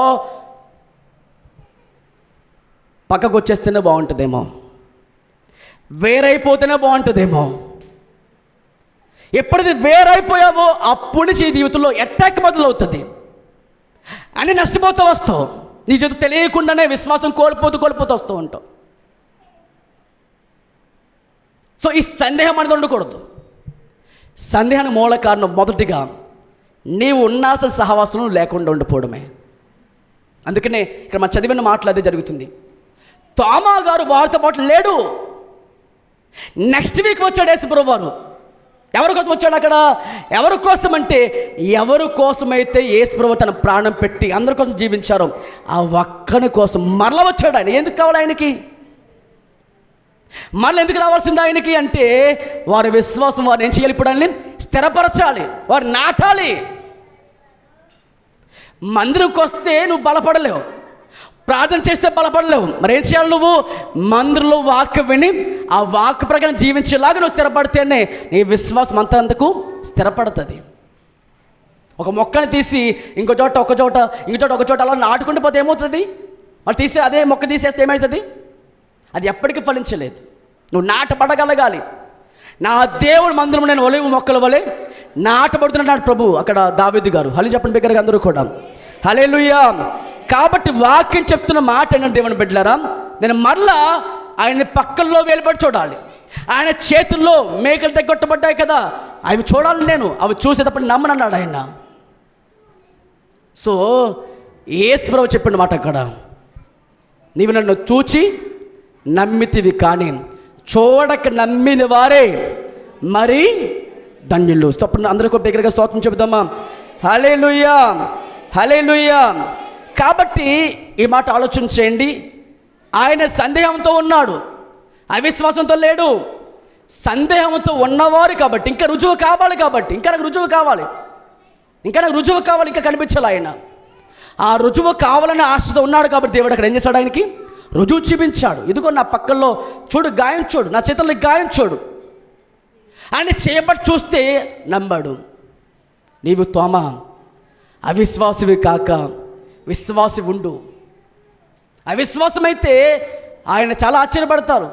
పక్కకు వచ్చేస్తేనే బాగుంటుందేమో, వేరైపోతేనే బాగుంటుందేమో. ఎప్పుడైతే వేరైపోయావో అప్పుడు నీ జీవితంలో అటాక్ మొదలవుతుంది. అని నష్టపోతూ వస్తావు. నీ జీవితం తెలియకుండానే విశ్వాసం కోల్పోతూ వస్తూ ఉంటావు. సో ఈ సందేహం అనేది ఉండకూడదు. సందేహానికి మూల కారణం మొదటిగా నీవు ఉండాల్సిన సహవాసం లేకుండా ఉండిపోవడమే. అందుకనే ఇక్కడ మనం చదివిన మాటలు అదే జరుగుతుంది. తోమా గారు వారితో పాటు లేడు. నెక్స్ట్ వీక్ వచ్చాడు యేసుప్రభువు వారు. ఎవరి కోసం వచ్చాడు అక్కడ? ఎవరి కోసం అంటే ఎవరి కోసమైతే యేసుప్రభువు తన ప్రాణం పెట్టి అందరి కోసం జీవించారో ఆ ఒక్కని కోసం మరల వచ్చాడు ఆయన. ఎందుకు కావాలి ఆయనకి? మళ్ళీ ఎందుకు రావాల్సింది ఆయనకి అంటే వారి విశ్వాసం వారిని ఏం చేయాలి? ఇప్పుడు ఆయన్ని స్థిరపరచాలి, వారు నాటాలి. మందిరంకి వస్తే నువ్వు బలపడలేవు, ప్రార్థన చేస్తే బలపడలేవు. మరి ఏం చేయాలి? నువ్వు మందిరంలో వాక్కు విని ఆ వాక్కు ప్రకారం జీవించేలాగా నువ్వు స్థిరపడితేనే నీ విశ్వాసం అంతకు స్థిరపడుతుంది. ఒక మొక్కని తీసి ఇంకో చోట ఒక చోట అలా నాటుకుంటూ పోతే ఏమవుతుంది? మరి తీసి అదే మొక్క తీసేస్తే ఏమవుతుంది? అది ఎప్పటికీ ఫలించలేదు. నువ్వు నాటపడగలగాలి. నా దేవుడు మందిరం నేను ఒలివ మొక్కల వలె నాటబడుతున్నాడు ప్రభు. అక్కడ దావీదు గారు హలి చెప్పండి బిగ్గరగా అందరూ కూడా హల్లెలూయా. కాబట్టి వాక్యం చెప్తున్న మాట ఏంటంటే దేవుని బిడ్డలారా, నేను మరలా ఆయన పక్కల్లో వేలుబడి చూడాలి. ఆయన చేతుల్లో మేకలు తగ్గొట్టబడ్డాయి కదా, అవి చూడాలి. నేను అవి చూసేటప్పుడు నమ్మనన్నాడు ఆయన. సో యేసు ప్రభువు చెప్పిన మాట అక్కడ, నీవు నన్ను చూచి నమ్మితివి కానీ చూడక నమ్మిన వారే మరి ధన్యులు. అప్పుడు అందరికీ దగ్గరగా స్తోత్రం చెబుదామా? హల్లెలూయా, హల్లెలూయా. కాబట్టి ఈ మాట ఆలోచన చేయండి. ఆయన సందేహంతో ఉన్నాడు, అవిశ్వాసంతో లేడు. సందేహంతో ఉన్నవారు కాబట్టి ఇంకా రుజువు కావాలి, ఇంకా నాకు రుజువు కావాలి, ఇంకా కనిపించాలి ఆయన. ఆ రుజువు కావాలని ఆశతో ఉన్నాడు కాబట్టి దేవుడు అక్కడ ఏం చేశాడు? ఆయనకి రుజువు చూపించాడు. ఇదిగో నా పక్కల్లో చూడు, గాయం చూడు, నా చేతుల్లో గాయం చూడు. ఆయన చేయబట్టి చూస్తే నమ్మాడు. నీవు తోమా అవిశ్వాసివి కాక విశ్వాసి ఉండు. అవిశ్వాసమైతే ఆయన చాలా ఆశ్చర్యపడతారు.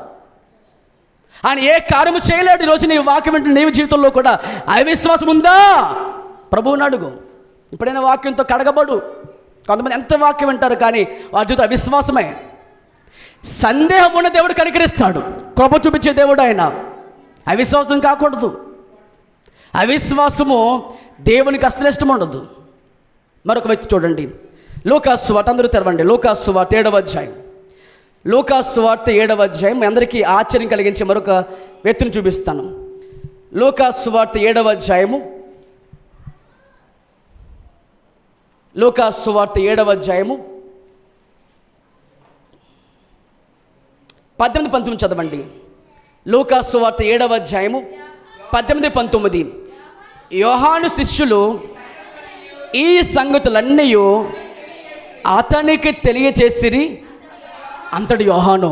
ఆయన ఏ కార్యము చేయలేడు. ఈరోజు నీ వాక్యం వింటున్న నీ జీవితంలో కూడా అవిశ్వాసం ఉందా? ప్రభువుని అడుగు. ఇప్పుడైనా వాక్యంతో కడగబడు. కొంతమంది ఎంత వాక్యం వింటారు కానీ వారి జీవితం అవిశ్వాసమే. సందేహం ఉన్న దేవుడు కనికరిస్తాడు, కృప చూపించే దేవుడు ఆయన. అవిశ్వాసం కాకూడదు. అవిశ్వాసము దేవునికి అసలు ఇష్టం ఉండదు. మరొక వ్యక్తి చూడండి, లూకాసు వార్త, అందరూ తెరవండి. లూకాసు వార్త 7వ అధ్యాయం. లూకాసు వార్త 7వ అధ్యాయం. మీ అందరికీ ఆశ్చర్యం కలిగించే మరొక వ్యక్తిని చూపిస్తాను. లూకాసు వార్త 7వ అధ్యాయము. లూకాసు వార్త 7వ అధ్యాయము 18-19 చదవండి. లూకాసు వార్త 7వ అధ్యాయము 18-19. యోహాను శిష్యులు ఈ సంగతులన్నీ అతనికి తెలియచేసిరి. అంతటి యోహాను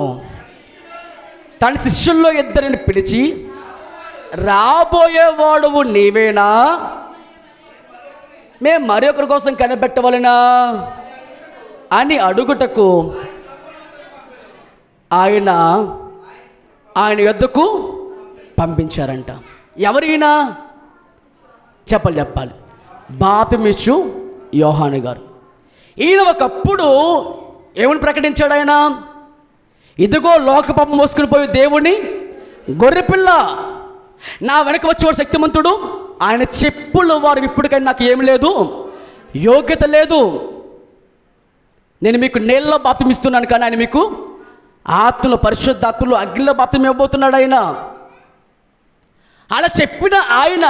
తన శిష్యుల్లో 2 పిలిచి, రాబోయేవాడువు నీవేనా? మేము మరొకరి కోసం కనిపెట్టవలనా అని అడుగుటకు ఆయన యొద్దకు పంపించారంట. ఎవరైనా చెప్పాలి. బాప్తిస్మమిచ్చు యోహాను గారు. ఈయన ఒకప్పుడు ఏమని ప్రకటించాడు? ఆయన ఇదిగో లోక పాపం మోసుకుని పోయి దేవుని గొర్రెపిల్ల, నా వెనక వచ్చేవాడు శక్తిమంతుడు, ఆయన చెప్పులు వారు ఇప్పటికైనా నాకు ఏమి లేదు, యోగ్యత లేదు. నేను మీకు నీళ్ళలో బాప్తిసం ఇస్తున్నాను కానీ ఆయన మీకు ఆత్మలో, పరిశుద్ధాత్మలో, అగ్నిలో బాప్తిసం ఇవ్వబోతున్నాడు ఆయన. అలా చెప్పిన ఆయన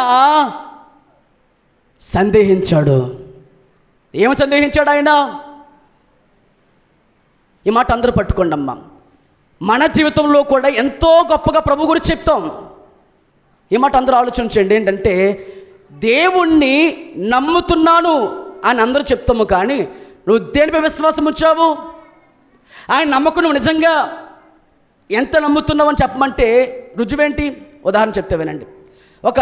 సందేహించాడు. ఏమి సందేహించాడు ఆయన? ఈ మాట అందరూ పట్టుకోండి అమ్మా. మన జీవితంలో కూడా ఎంతో గొప్పగా ప్రభు గురించి చెప్తాం. ఈ మాట అందరూ ఆలోచించండి. ఏంటంటే దేవుణ్ణి నమ్ముతున్నాను అని అందరూ చెప్తాము, కానీ నువ్వు దేనిపై విశ్వాసం ఉంచావు? ఆయన నమ్మకం నువ్వు నిజంగా ఎంత నమ్ముతున్నావు అని చెప్పమంటే రుజువేంటి? ఉదాహరణ చెప్తే వినండి. ఒక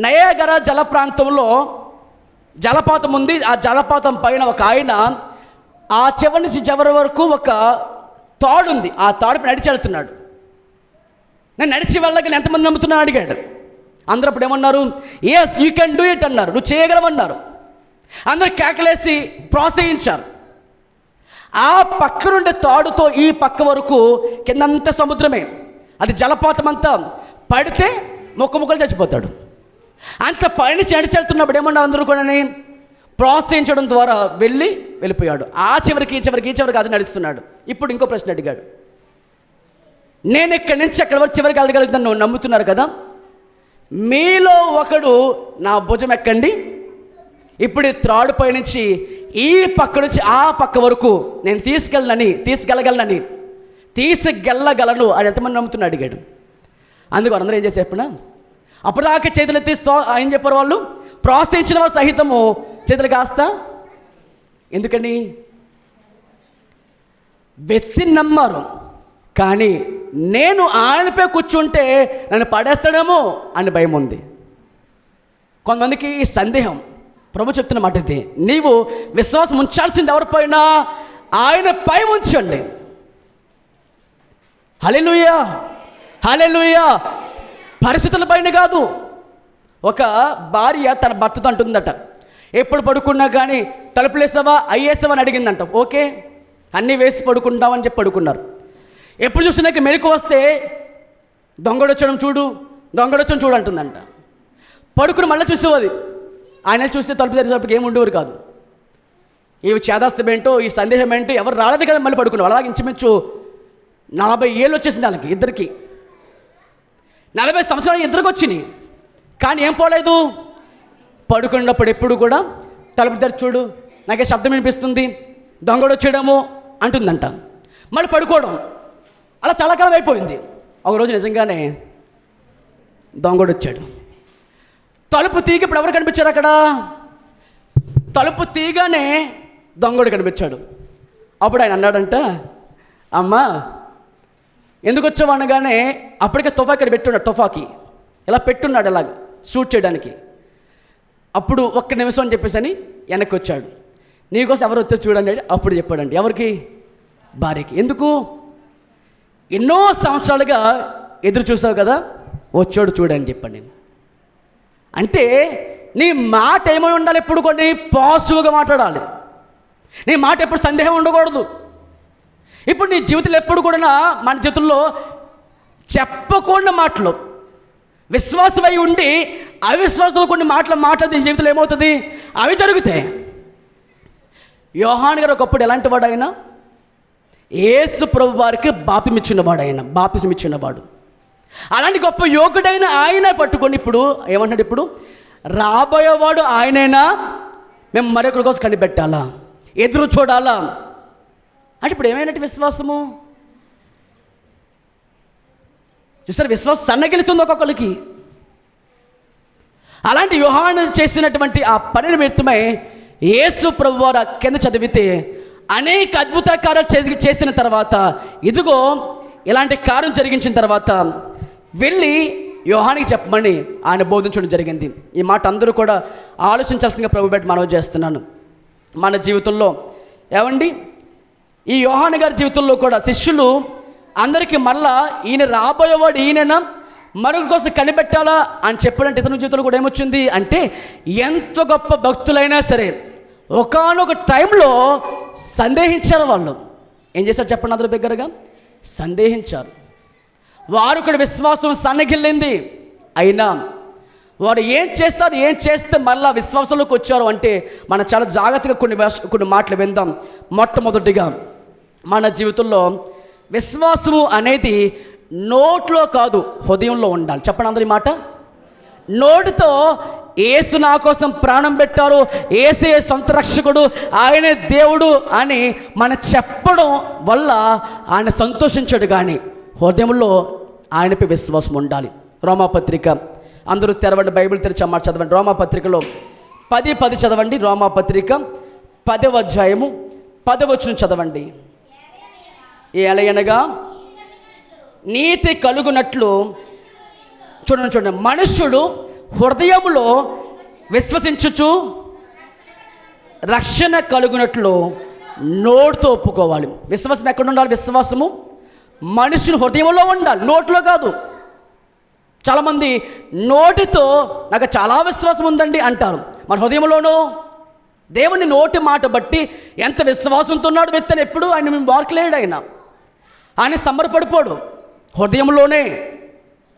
నయాగరా జల ప్రాంతంలో జలపాతం ఉంది. ఆ జలపాతం పైన ఒక ఆయన ఆ చివరి నుంచి చివరి వరకు ఒక తాడు ఉంది. ఆ తాడుపై నడిచి వెళ్తున్నాడు. నేను నడిచి వెళ్ళగలను ఎంతమంది నమ్ముతున్నాను అడిగాడు. అందరూ అప్పుడు ఏమన్నారు? Yes you can do it అన్నారు. నువ్వు చేయగలవన్నారు. అందరు కేకలేసి ప్రోత్సహించారు. ఆ పక్క నుండి తాడుతో ఈ పక్క వరకు కిందంతా సముద్రమే. అది జలపాతం అంతా పడితే ముక్కలు చచ్చిపోతాడు. అంత పైనుంచి నడిచి వెళ్తున్నప్పుడు ఏమన్నారు అందరూ కూడా? ప్రోత్సహించడం ద్వారా వెళ్ళిపోయాడు. ఆ చివరికి ఈ చివరికి అది నడుస్తున్నాడు. ఇప్పుడు ఇంకో ప్రశ్న అడిగాడు. నేను ఇక్కడి నుంచి అక్కడి వరకు చివరికి వెళ్ళగలుగుతాను, నువ్వు నమ్ముతున్నారు కదా, మీలో ఒకడు నా భుజం ఎక్కండి, ఇప్పుడు ఈ త్రాడు పై నుంచి ఈ పక్క నుంచి ఆ పక్క వరకు నేను తీసుకెళ్ళగలనని తీసుకెళ్ళగలను అని ఎంతమంది నమ్ముతున్నా అడిగాడు. అందుకు అందరూ ఏం చేసి చెప్పినా అప్పుడు దాకా చేతులు ఎత్తి ఏం చెప్పారు వాళ్ళు? ప్రోత్సహించిన వారు సహితము చేతులు కాస్తా. ఎందుకని? వ్యక్తి నమ్మారు, కానీ నేను ఆయనపై కూర్చుంటే నన్ను పడేస్తాడేమో అని భయం ఉంది. కొంతమందికి ఈ సందేహం. ప్రభు చెప్తున్న మాట ఇది, నీవు విశ్వాసం ఉంచాల్సింది ఎవరిపైన? ఆయన పై ఉంచండి. హల్లెలూయా, హల్లెలూయా. పరిస్థితుల పైన కాదు. ఒక భార్య తన భర్తతో అంటుందట, ఎప్పుడు పడుకున్నా కానీ తలుపులు వేసావా అయ్యేసావా అని అడిగిందంట. ఓకే, అన్నీ వేసి పడుకుంటామని చెప్పి పడుకున్నారు. ఎప్పుడు చూసినాక మెలకు వస్తే దొంగడొచ్చడం చూడు అంటుందంట. పడుకుని మళ్ళీ చూసేవాది. ఆయన చూస్తే తలుపు తెరిచేటప్పటికి ఏమి ఉండేవారు కాదు. ఈ చేదాస్తం ఏంటో, ఈ సందేహం ఏంటో ఎవరు రాలేదు కదా. మళ్ళీ పడుకునేవాడు. అలాగే ఇంచుమించు 40 ఏళ్ళు వచ్చేసింది వాళ్ళకి ఇద్దరికి. 40 సంవత్సరాలు ఇద్దరికి వచ్చినాయి, కానీ ఏం పోలేదు. పడుకున్నప్పుడు ఎప్పుడు కూడా తలుపు తెరిచి చూడు, నాకే శబ్దం వినిపిస్తుంది, దొంగడు వచ్చేయడము అంటుందంట. మళ్ళీ పడుకోవడం అలా చాలా కాలం అయిపోయింది. ఒకరోజు నిజంగానే దొంగడు వచ్చాడు. తలుపు తీగ ఇప్పుడు ఎవరు కనిపించారు అక్కడ? తలుపు తీగానే దొంగడు కనిపించాడు. అప్పుడు ఆయన అన్నాడంట, అమ్మా ఎందుకు వచ్చావు అనగానే అప్పటికే తుఫాకి పెట్టున్నాడు. తుఫాకి ఇలా పెట్టున్నాడు అలాగ షూట్ చేయడానికి. అప్పుడు ఒక్క నిమిషం అని చెప్పేసి అని వెనక్కి వచ్చాడు. నీకోసం ఎవరు వచ్చారు చూడండి. అప్పుడు చెప్పాడండి. ఎవరికి? భార్యకి. ఎందుకు? ఎన్నో సంవత్సరాలుగా ఎదురు చూసావు కదా, వచ్చాడు చూడని చెప్పండి. అంటే నీ మాట ఏమై ఉండాలి? ఎప్పుడు కొన్ని పాజిటివ్గా మాట్లాడాలి. నీ మాట ఎప్పుడు సందేహం ఉండకూడదు. ఇప్పుడు నీ జీవితంలో ఎప్పుడు కూడా మన జీవితంలో చెప్పకుండా మాటలు, విశ్వాసమై ఉండి అవిశ్వాసంతో కొన్ని మాట్లాడితే నీ జీవితంలో ఏమవుతుంది? అవి జరుగుతాయి. యోహాను గారు ఒకప్పుడు ఎలాంటి వాడు? ఆయన యేసు ప్రభు వారికి బాప్తిసం ఇచ్చినవాడు. అలాంటి గొప్ప యోగుడైన ఆయన పట్టుకొని ఇప్పుడు ఏమంటాడు? ఇప్పుడు రాబోయేవాడు ఆయనైనా మేము మరొకరి కోసం కనిపెట్టాలా, ఎదురు చూడాలా అంటే ఇప్పుడు ఏమైనట్టు విశ్వాసము? చూసారు, విశ్వాసం సన్నగిలుతుంది ఒక్కొక్కరికి. అలాంటి యోహాను చేసినటువంటి ఆ పని నిమిత్తమై యేసు ప్రభువారు కింద చదివితే అనేక అద్భుత కార్యాలు చేసిన తర్వాత, ఇదిగో ఇలాంటి కార్యం జరిగించిన తర్వాత వెళ్ళి యోహానికి చెప్పమని ఆయన బోధించడం జరిగింది. ఈ మాట అందరూ కూడా ఆలోచించాల్సిందిగా ప్రభు బట్టి మనవి చేస్తున్నాను. మన జీవితంలో ఏమండి, ఈ యోహాను గారి జీవితంలో కూడా శిష్యులు అందరికీ మళ్ళా ఈయన రాబోయేవాడు ఈయనైనా మరొకరి కోసం కనిపెట్టాలా అని చెప్పాడంటే ఇతని జీవితంలో కూడా ఏమొచ్చింది అంటే, ఎంత గొప్ప భక్తులైనా సరే ఒకానొక టైంలో సందేహించారు. వాళ్ళు ఏం చేశారు చెప్పండి? అందరూ దగ్గరగా సందేహించారు. వారు కూడా విశ్వాసం సన్నగిల్లింది. అయినా వారు ఏం చేస్తే మళ్ళీ విశ్వాసంలోకి వచ్చారు అంటే మనం చాలా జాగ్రత్తగా కొన్ని మాటలు విందాం. మొట్టమొదటిగా మన జీవితంలో విశ్వాసము అనేది నోట్లో కాదు, హృదయంలో ఉండాలి. చెప్పండి అందరి మాట. నోటితో యేసు నా కోసం ప్రాణం పెట్టారు, యేసే సొంత రక్షకుడు, ఆయనే దేవుడు అని మనం చెప్పడం వల్ల ఆయన సంతోషించాడు. కానీ హృదయంలో ఆయనపై విశ్వాసం ఉండాలి. రోమాపత్రిక అందరూ తెరవండి, బైబిల్ తెరిచి మాట చదవండి. రోమాపత్రికలో 10:10 చదవండి. రోమాపత్రిక 10వ అధ్యాయము 10వ వచనం చదవండి. ఎలయనగా నీతి కలుగునట్లు, చూడండి, మనుష్యుడు హృదయములో విశ్వసించుచు రక్షణ కలుగునట్లు నోటితో ఒప్పుకోవాలి. విశ్వాసం ఎక్కడ ఉండాలి? విశ్వాసము మనుషుని హృదయంలో ఉండాలి, నోట్లో కాదు. చాలామంది నోటితో నాకు చాలా విశ్వాసం ఉందండి అంటారు, మన హృదయంలోనూ దేవుని నోటి మాట బట్టి ఎంత విశ్వాసంతో ఉన్నాడు వ్యక్తి అని ఎప్పుడు ఆయన మార్కులేడు. ఆయన సంబరపడిపోడు. హృదయంలోనే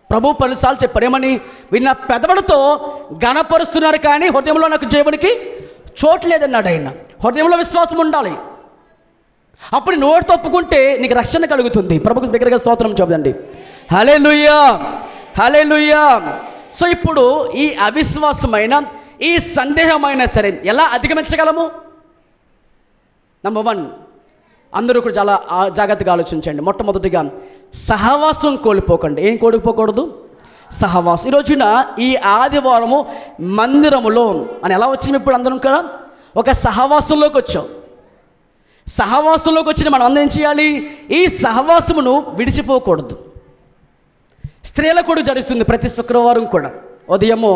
ప్రభు పలుసార్లు చెప్పారు, ఏమని? వీరు నా పెదవులతో ఘనపరుస్తున్నారు కానీ హృదయంలో నాకు దేవునికి చోటు లేదన్నాడు ఆయన. హృదయంలో విశ్వాసం ఉండాలి. అప్పుడు నోటితో ఒప్పుకుంటే నీకు రక్షణ కలుగుతుంది. ప్రభుకు దగ్గరగా స్తోత్రం చెప్పండి. హల్లెలూయా, హల్లెలూయా. సో ఇప్పుడు ఈ అవిశ్వాసమైన, ఈ సందేహమైనా సరే ఎలా అధిగమించగలము? నంబర్ 1, అందరూ కూడా చాలా జాగ్రత్తగా ఆలోచించండి. మొట్టమొదటిగా సహవాసం కోల్పోకండి. ఏం కోల్పోకూడదు? సహవాసం. ఈ రోజున ఈ ఆదివారము మందిరములో అని ఎలా వచ్చింది? ఇప్పుడు అందరం కూడా ఒక సహవాసంలోకి వచ్చాం. సహవాసంలోకి వచ్చిన మనం అందరం ఏం చేయాలి? ఈ సహవాసమును విడిచిపోకూడదు. స్త్రీలకు కూడా జరుగుతుంది ప్రతి శుక్రవారం కూడా. ఉదయము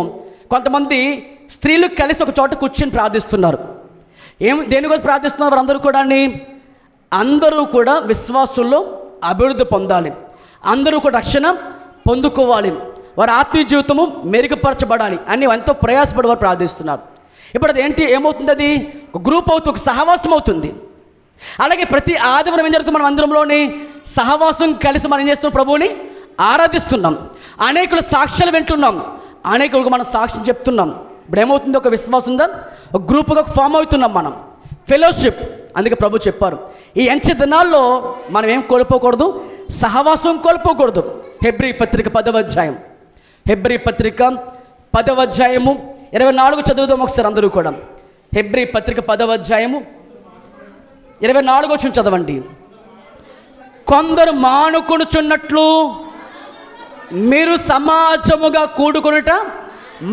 కొంతమంది స్త్రీలు కలిసి ఒక చోట కూర్చొని ప్రార్థిస్తున్నారు. దేనికోసం ప్రార్థిస్తున్నారు? వారందరూ కూడా అందరూ కూడా విశ్వాసంలో అభివృద్ధి పొందాలి, అందరూ కూడా రక్షణ పొందుకోవాలి, వారి ఆత్మీయ జీవితము మెరుగుపరచబడాలి అని ఎంతో ప్రయాసపడి వారు ప్రార్థిస్తున్నారు. ఇప్పుడు అది ఏమవుతుంది? అది ఒక గ్రూప్ అవుతుంది, ఒక సహవాసం అవుతుంది. అలాగే ప్రతి ఆదివారం ఏం జరుగుతుంది? మనం అందరంలోని సహవాసం కలిసి మనం ఏం చేస్తున్నాం? ప్రభువుని ఆరాధిస్తున్నాం, అనేకులు సాక్ష్యాలు వింటున్నాం, అనేకులకు మనం సాక్ష్యం చెప్తున్నాం. ఇప్పుడు ఏమవుతుంది? ఒక విశ్వాసం ఉందా, ఒక గ్రూప్గా ఫామ్ అవుతున్నాం మనం, ఫెలోషిప్. అందుకే ప్రభు చెప్పారు, ఈ అంచె దినాల్లో మనం ఏం కోల్పోకూడదు? సహవాసం కోల్పోకూడదు. హెబ్రీ పత్రిక 10వ అధ్యాయం, హెబ్రీ పత్రిక 10వ అధ్యాయము 24 చదువుదాం ఒకసారి అందరూ కూడా. హెబ్రీ పత్రిక 10వ అధ్యాయము 24 వచనం చదవండి. కొందరు మానుకొనుచున్నట్లు మీరు సమాజముగా కూడుకొనుట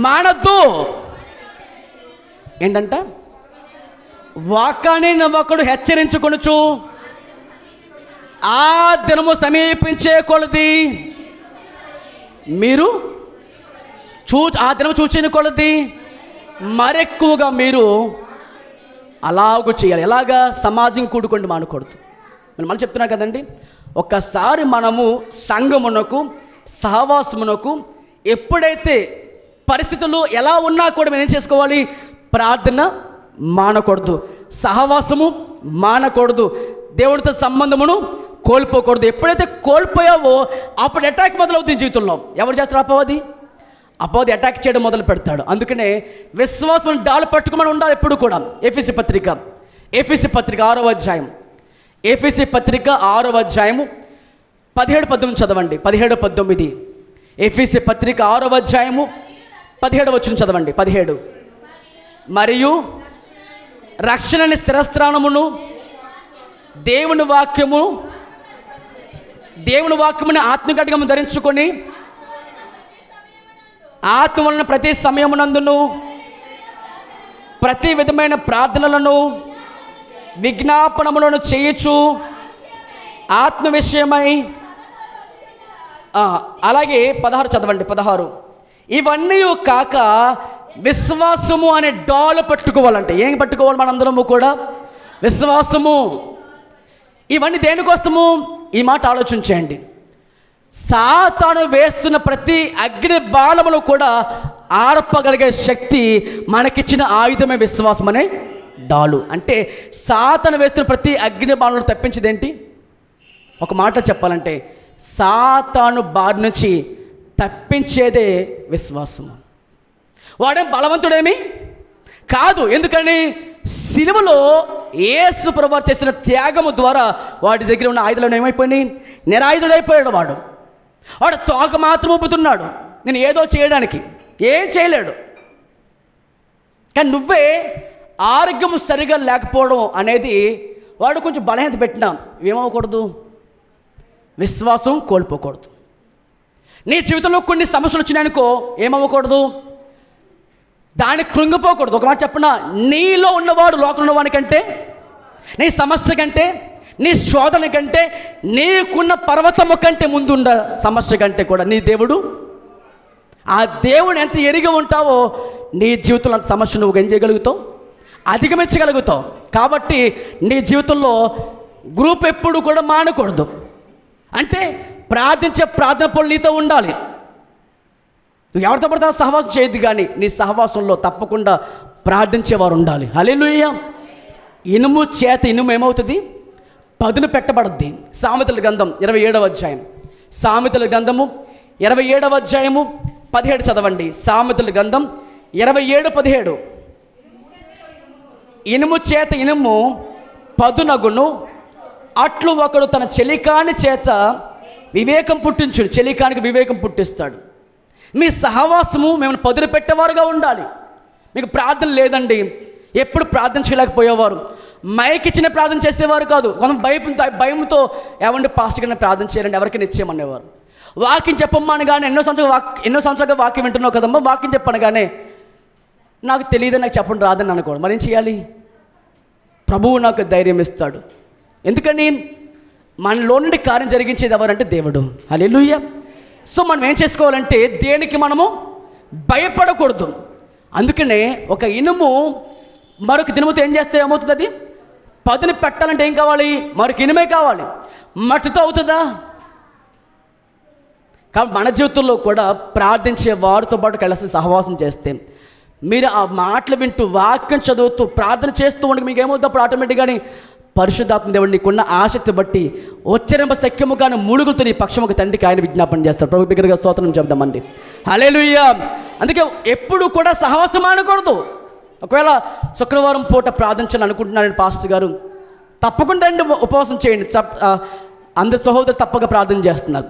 మానద్దు. ఏంటంట? వాక్యాన్ని ఒకడు హెచ్చరించుకొనుచు ఆ దినము సమీపించే కొలది మీరు ఆ దినము చూచిన కొలది మరెక్కువగా మీరు అలాగూ చేయాలి. ఎలాగా? సమాజం కూడుకొని మానకూడదు. మనం చెప్తున్నాం కదండి, ఒక్కసారి మనము సంఘమునకు, సహవాసమునకు ఎప్పుడైతే పరిస్థితులు ఎలా ఉన్నా కూడా మనం ఏం చేసుకోవాలి? ప్రార్థన మానకూడదు, సహవాసము మానకూడదు, దేవుడితో సంబంధమును కోల్పోకూడదు. ఎప్పుడైతే కోల్పోయావో అప్పుడు అటాక్ మొదలవుతుంది జీవితంలో. ఎవరు చేస్తారు? అపవాది అటాక్ చేయడం మొదలు పెడతాడు. అందుకనే విశ్వాసం డాలు పట్టుకుని ఉండాలి ఎప్పుడు కూడా. ఎఫెసీ పత్రిక 6వ అధ్యాయం, ఎఫెసీ పత్రిక 6వ అధ్యాయము 17-19 చదవండి. 17-19 ఎఫెసీ పత్రిక 6వ అధ్యాయము 17వ వచనం చదవండి. 17 మరియు రక్షణని స్థిరస్థానమును దేవుని వాక్యమును ఆత్మఘటకము ధరించుకొని ఆత్మ వలన ప్రతి సమయమునందును ప్రతి విధమైన ప్రార్థనలను విజ్ఞాపనములను చేయుచు ఆత్మ విషయమై. అలాగే 16 చదవండి. 16 ఇవన్నీ కాక విశ్వాసము అనే డాలు పట్టుకోవాలంటే ఏం పట్టుకోవాలి? మనందరము కూడా విశ్వాసము. ఇవన్నీ దేనికోసము? ఈ మాట ఆలోచించండి. సాతాను వేస్తున్న ప్రతి అగ్ని బాణములు కూడా ఆర్పగలిగే శక్తి మనకిచ్చిన ఆయుధమే విశ్వాసం అనే డాలు. అంటే సాతాను వేస్తున్న ప్రతి అగ్ని బాణములు తప్పించేది ఏంటి? ఒక మాట చెప్పాలంటే సాతాను బారి నుంచి తప్పించేదే విశ్వాసము. వాడేం బలవంతుడేమి కాదు. ఎందుకని? సిలువలో యేసు ప్రభువు చేసిన త్యాగము ద్వారా వాడి దగ్గర ఉన్న ఆయుధాలను ఏమైపోయినాయి? నిరాయుధుడైపోయాడు. వాడు తోక మాత్రం ఊపుతున్నాడు. నేను ఏదో చేయడానికి ఏం చేయలేడు. కానీ నువ్వే ఆరోగ్యము సరిగా లేకపోవడం అనేది వాడు కొంచెం బలహీనత పెట్టినా ఏమవ్వకూడదు, విశ్వాసం కోల్పోకూడదు. నీ జీవితంలో కొన్ని సమస్యలు వచ్చినాయనుకో ఏమవ్వకూడదు, దానికి కృంగిపోకూడదు. ఒక మాట చెప్పనా, నీలో ఉన్నవాడు లోకంలో ఉన్నవాడికంటే, నీ సమస్య కంటే, నీ శోధన కంటే, నీకున్న పర్వతము కంటే ముందున్న సమస్య కంటే కూడా నీ దేవుడు, ఆ దేవుని ఎంత ఎరిగి ఉంటావో నీ జీవితంలో అంత సమస్య నువ్వు ఏం చేయగలుగుతావు, అధిగమించగలుగుతావు. కాబట్టి నీ జీవితంలో గ్రూప్ ఎప్పుడు కూడా మానకూడదు. అంటే ప్రార్థించే ప్రార్థన పనులు నీతో ఉండాలి. నువ్వు ఎవరితో పడితే సహవాసం చేయద్దు, కానీ నీ సహవాసంలో తప్పకుండా ప్రార్థించేవారు ఉండాలి. హల్లెలూయా. ఇనుము చేత ఇనుము ఏమవుతుంది, పదును పెట్టబడుద్ది. సామెతల గ్రంథం 27వ అధ్యాయం, సామెతల గ్రంథము 27వ అధ్యాయము 17 చదవండి. సామెతల గ్రంథం 27:17. ఇనుము చేత ఇనుము పదునగును, అట్లు ఒకడు తన చెలికాని చేత వివేకం పుట్టించుడు. చెలికానికి వివేకం పుట్టిస్తాడు. మీ సహవాసము మేము పదును పెట్టేవారుగా ఉండాలి. మీకు ప్రార్థన లేదండి, ఎప్పుడు ప్రార్థన చేయలేకపోయేవారు, మైక్ ఇచ్చిన ప్రార్థన చేసేవారు కాదు. కొంత భయంతో ఏమంటే పాస్టర్ గారిని ప్రార్థన చేయాలండి, ఎవరికి ఇచ్చేయమనేవారు. వాక్యం చెప్పమనగానే ఎన్నో సంవత్సరాలుగా వాక్యం వింటున్నావు కదమ్మా, వాక్యం చెప్పనగానే నాకు తెలియదని, నాకు చెప్పడం రాదని అనుకోడు. మరి ఏం చేయాలి? ప్రభువు నాకు ధైర్యం ఇస్తాడు. ఎందుకని? మనలో నుండి కార్యం జరిగించేది ఎవరంటే దేవుడు. హల్లెలూయా. సో మనం ఏం చేసుకోవాలంటే దేనికి మనము భయపడకూడదు. అందుకనే ఒక ఇనుము మరొక ఇనుముతో ఏం చేస్తే ఏమవుతుంది, అది పదుని పెట్టాలంటే ఏం కావాలి, మరొక ఇనుమే కావాలి. మట్టితో అవుతుందా? కాబట్టి మన జీవితంలో కూడా ప్రార్థించే వారితో పాటు కలిసి సహవాసం చేస్తే, మీరు ఆ మాటలు వింటూ వాక్యం చదువుతూ ప్రార్థన చేస్తూ ఉండి మీకు ఏమవుతుంది, ఆటోమేటిక్గానే పరిశుద్ధాత్మ దేవుడు నీకున్న ఆసక్తి బట్టి ఉచ్చరింప సఖ్యముగాను మూడుగులతో నీ పక్షముకు తండ్రికి ఆయన విజ్ఞాపన చేస్తాడు. ప్రభు బిగ్గరగా స్తోత్రం చెప్దామండి. హల్లెలూయా. అందుకే ఎప్పుడు కూడా సహవాసం ఆడకూడదు. ఒకవేళ శుక్రవారం పూట ప్రార్థించాలని అనుకుంటున్నాను పాస్టర్ గారు, తప్పకుండా అండి ఉపవాసం చేయండి. అందరి సహోదరులు తప్పక ప్రార్థన చేస్తున్నారు.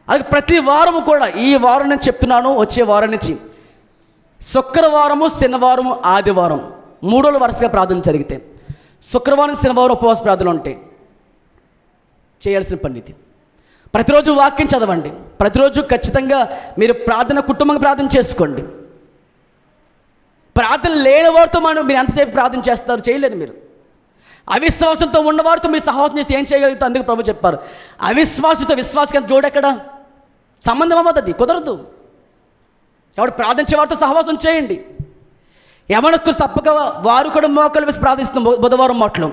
అలాగే ప్రతి వారము కూడా, ఈ వారం నుంచి చెప్తున్నాను, వచ్చే వారం నుంచి శుక్రవారము, శనివారము, ఆదివారం 3 రోజులు వరుసగా ప్రార్థన జరిగితే, శుక్రవారం శనివారం ఉపవాస ప్రార్థనలు ఉంటాయి. చేయాల్సిన పని ఇది. ప్రతిరోజు వాక్యం చదవండి. ప్రతిరోజు ఖచ్చితంగా మీరు ప్రార్థన, కుటుంబంగా ప్రార్థన చేసుకోండి. ప్రార్థన లేని వారితో మీరు ఎంతసేపు ప్రార్థన చేస్తారు? చేయలేరు. మీరు అవిశ్వాసంతో ఉన్నవారితో మీరు సహవాసం చేస్తే ఏం చేయగలుగుతారు? అందుకు ప్రభు చెప్పారు, అవిశ్వాసంతో విశ్వాసం జోడెక్కడ సంబంధం అవ్వదు, కుదరదు. కాబట్టి ప్రార్థించే వారితో సహవాసం చేయండి. యవనస్తులు తప్పక వారు కూడా మోకాలు వేసి ప్రార్థిస్తున్న బుధవారం మాటలు